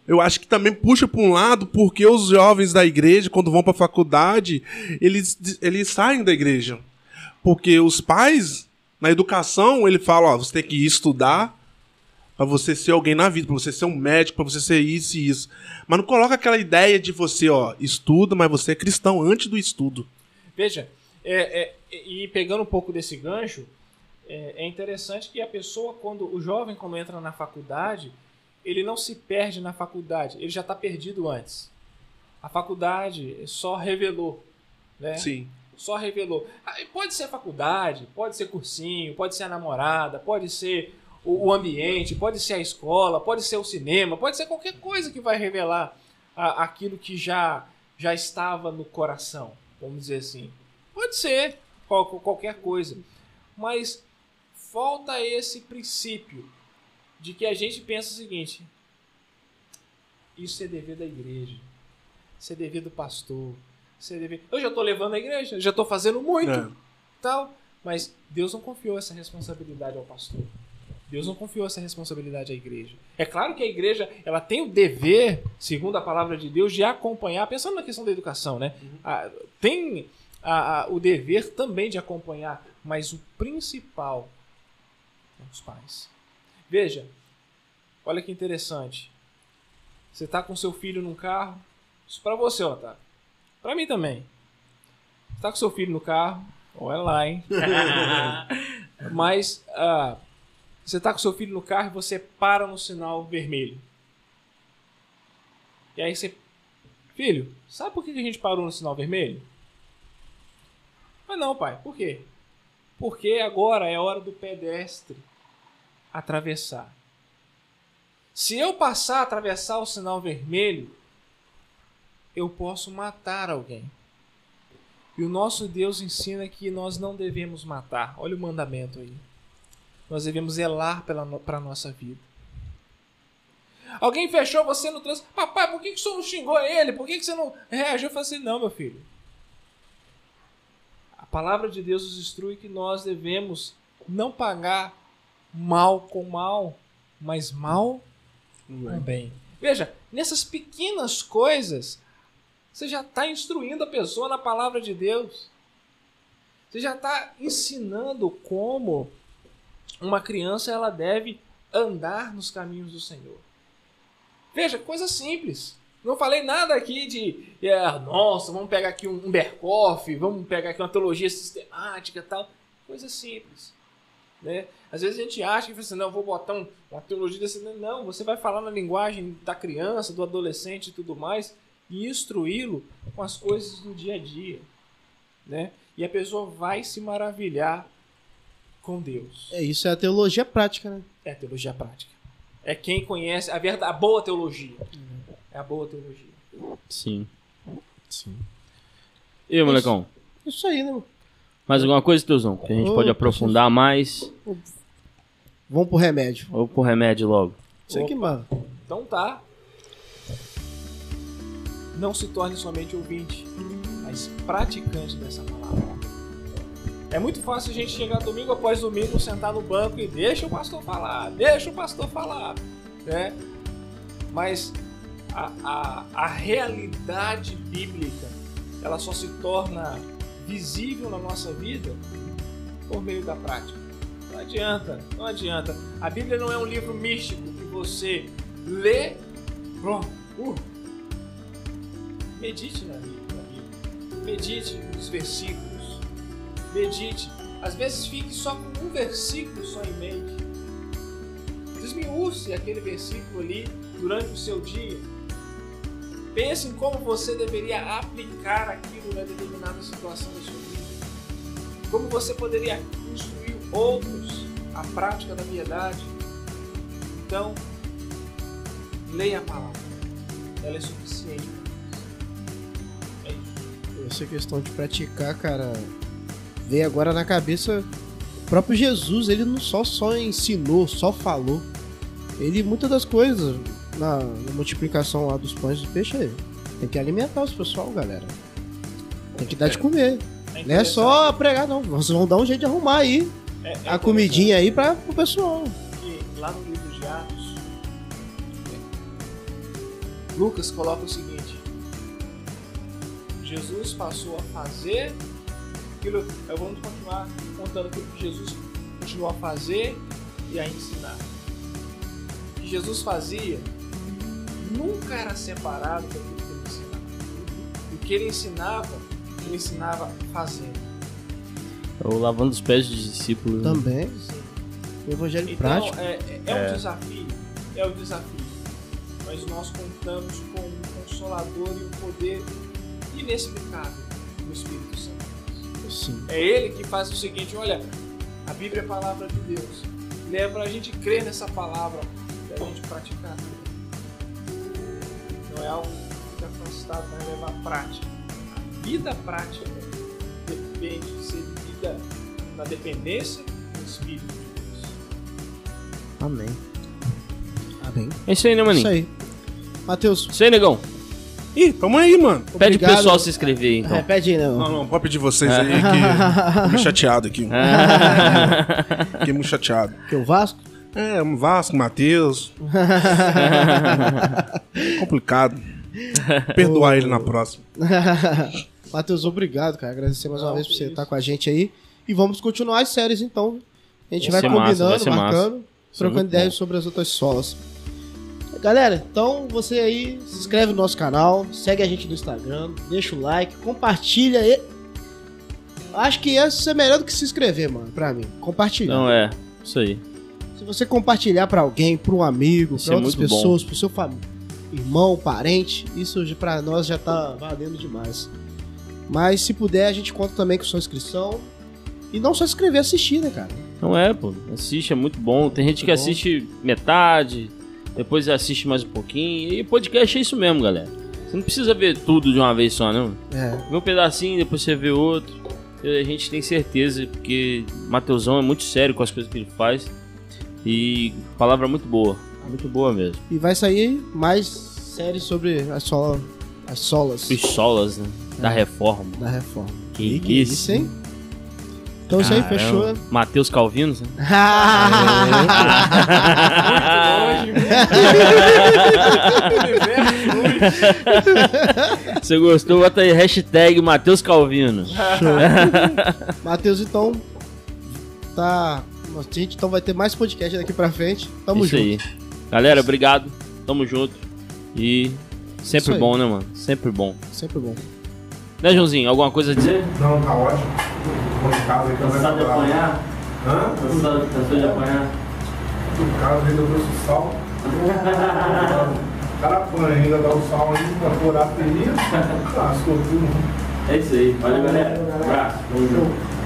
Speaker 3: eu acho que também puxa para um lado porque os jovens da igreja, quando vão para a faculdade, eles saem da igreja. Porque os pais, na educação, ele fala, ó, você tem que ir estudar para você ser alguém na vida, para você ser um médico, para você ser isso e isso. Mas não coloca aquela ideia de você, ó, estuda, mas você é cristão antes do estudo.
Speaker 4: Veja, e pegando um pouco desse gancho, é interessante que a pessoa, o jovem, quando entra na faculdade, ele não se perde na faculdade, ele já está perdido antes. A faculdade só revelou, né?
Speaker 3: Sim.
Speaker 4: Só revelou. Pode ser faculdade, pode ser cursinho, pode ser a namorada, pode ser o ambiente, pode ser a escola, pode ser o cinema, pode ser qualquer coisa que vai revelar aquilo que já estava no coração, vamos dizer assim. Pode ser qualquer coisa. Mas falta esse princípio de que a gente pensa o seguinte: isso é dever da igreja, isso é dever do pastor, isso é dever... Eu já estou levando a igreja, já estou fazendo muito, tal, mas Deus não confiou essa responsabilidade ao pastor. Deus não confiou essa responsabilidade à igreja. É claro que a igreja, ela tem o dever, segundo a palavra de Deus, de acompanhar, pensando na questão da educação, né? Tem o dever também de acompanhar, mas o principal são os pais. Veja, olha que interessante. Você está com seu filho num carro, isso para você, Otávio. Para mim também. Você está com seu filho no carro, olha lá, hein? Mas você está com seu filho no carro e você para no sinal vermelho. E aí você... Filho, sabe por que a gente parou no sinal vermelho? Mas não, pai. Por quê? Porque agora é hora do pedestre atravessar. Se eu passar a atravessar o sinal vermelho, eu posso matar alguém. E o nosso Deus ensina que nós não devemos matar. Olha o mandamento aí. Nós devemos zelar para a nossa vida. Alguém fechou você no trânsito. Papai, por que o senhor não xingou ele? Por que você não reagiu? Eu falei assim, não, meu filho. A palavra de Deus nos instrui que nós devemos não pagar mal com mal, mas mal com bem. Veja, nessas pequenas coisas, você já está instruindo a pessoa na palavra de Deus. Você já está ensinando como uma criança ela deve andar nos caminhos do Senhor. Veja, coisa simples. Não falei nada aqui de nossa, vamos pegar aqui um Berkoff, vamos pegar aqui uma teologia sistemática e tal. Coisa simples. Né? Às vezes a gente acha que assim, não, eu vou botar uma teologia desse. Não, você vai falar na linguagem da criança, do adolescente e tudo mais, e instruí-lo com as coisas do dia a dia. Né? E a pessoa vai se maravilhar com Deus.
Speaker 2: Isso é a teologia prática, né?
Speaker 4: É a teologia prática. É quem conhece a boa teologia. É a boa teologia.
Speaker 1: Sim. E aí, molecão?
Speaker 2: Isso aí, né, mano?
Speaker 1: Mais alguma coisa, Teuzão? Que a gente pode aprofundar mais?
Speaker 2: Vamos pro remédio.
Speaker 1: Ou pro remédio logo?
Speaker 2: Isso aqui, mano.
Speaker 4: Então tá. Não se torne somente ouvinte, mas praticante dessa palavra. É muito fácil a gente chegar domingo após domingo, sentar no banco e deixa o pastor falar, né? Mas a realidade bíblica, ela só se torna visível na nossa vida por meio da prática. Não adianta. A Bíblia não é um livro místico que você lê, pronto. Medite na Bíblia. Medite nos versículos. Medite. Às vezes fique só com um versículo só em mente. Desmiúce aquele versículo ali durante o seu dia. Pense em como você deveria aplicar aquilo na determinada situação da sua vida. Como você poderia instruir outros à prática da piedade. Então, leia a palavra. Ela é suficiente. É isso.
Speaker 2: Essa questão de praticar, cara, veio agora na cabeça. O próprio Jesus, ele não só ensinou, só falou. Ele, muitas das coisas, na multiplicação lá dos pães e dos peixes, tem que alimentar os pessoal, galera. Tem que dar de comer. Não é só pregar, não. Vocês vão dar um jeito de arrumar aí a comidinha aí pro pessoal.
Speaker 4: E lá no livro de Atos, Lucas coloca o seguinte: Jesus passou a fazer aquilo. Vamos continuar contando aquilo que Jesus continuou a fazer e a ensinar. O que Jesus fazia nunca era separado daquilo que ele ensinava. E o que ele ensinava fazendo.
Speaker 1: Ou lavando os pés dos discípulos.
Speaker 2: Também. O evangelho prático.
Speaker 4: Um desafio. É o desafio. Mas nós contamos com um Consolador e um poder inexplicável do Espírito Santo.
Speaker 2: Sim.
Speaker 4: É Ele que faz o seguinte: olha, a Bíblia é a palavra de Deus. Leva a gente a crer nessa palavra, a gente praticar. Não é algo que fica afastado, mas leva à prática. A vida prática depende de ser vivida na dependência do Espírito de Deus.
Speaker 2: Amém.
Speaker 1: É isso aí, né, maninho?
Speaker 2: Isso aí. Matheus.
Speaker 1: Isso aí, negão.
Speaker 3: Ih, tamo aí, mano.
Speaker 1: Pede pro
Speaker 2: Obrigado.
Speaker 1: pessoal se inscrever aí, então.
Speaker 2: Pede aí, não.
Speaker 3: Não, pode pedir vocês aí que tô meio chateado aqui. Fiquei muito chateado.
Speaker 2: Que o Vasco?
Speaker 3: Um Vasco, Matheus. Complicado. Perdoar ele na próxima.
Speaker 2: Matheus, obrigado, cara. Agradecer mais uma vez por você estar com a gente aí. E vamos continuar as séries, então. A gente vai combinando, marcando, trocando ideias sobre as outras solas. Galera, então você aí se inscreve no nosso canal, segue a gente no Instagram, deixa o like, compartilha aí. Acho que ia ser melhor do que se inscrever, mano, pra mim. Compartilhar.
Speaker 1: Não é, isso aí.
Speaker 2: Se você compartilhar pra alguém, pra um amigo,
Speaker 1: Isso
Speaker 2: pra
Speaker 1: é
Speaker 2: outras
Speaker 1: muito
Speaker 2: pessoas, pro seu irmão, parente, isso pra nós já tá valendo demais. Mas se puder, a gente conta também com sua inscrição. E não só se inscrever, assistir, né, cara?
Speaker 1: Não é, pô. Assiste, é muito bom. Tem gente que assiste metade, depois assiste mais um pouquinho. E podcast é isso mesmo, galera. Você não precisa ver tudo de uma vez só, não. Vê um pedacinho, depois você vê outro. A gente tem certeza, porque Mateusão é muito sério com as coisas que ele faz. E palavra muito boa mesmo.
Speaker 2: E vai sair mais séries sobre as solas.
Speaker 1: Os solas, né? Da reforma.
Speaker 2: Da reforma.
Speaker 1: Que
Speaker 2: isso, hein? Então isso aí, fechou.
Speaker 1: Matheus Calvinos, né? Você gostou? Bota aí, hashtag Matheus Calvino.
Speaker 2: Matheus, então, tá... A gente então vai ter mais podcast daqui pra frente. Tamo junto.
Speaker 1: Isso aí. Galera, obrigado. Tamo junto. E sempre bom, né, mano? Sempre bom.
Speaker 2: Sempre bom.
Speaker 1: Né, Joãozinho? Alguma coisa a dizer?
Speaker 3: Não, tá ótimo.
Speaker 1: Cansado de apanhar?
Speaker 3: Hã?
Speaker 1: Cansou de apanhar?
Speaker 3: O cara ainda trouxe o sal. O cara apanha, ainda dá o sal aí pra furar a ferida. Lascou tudo.
Speaker 1: É isso aí. Valeu, galera. Um abraço. Tamo junto.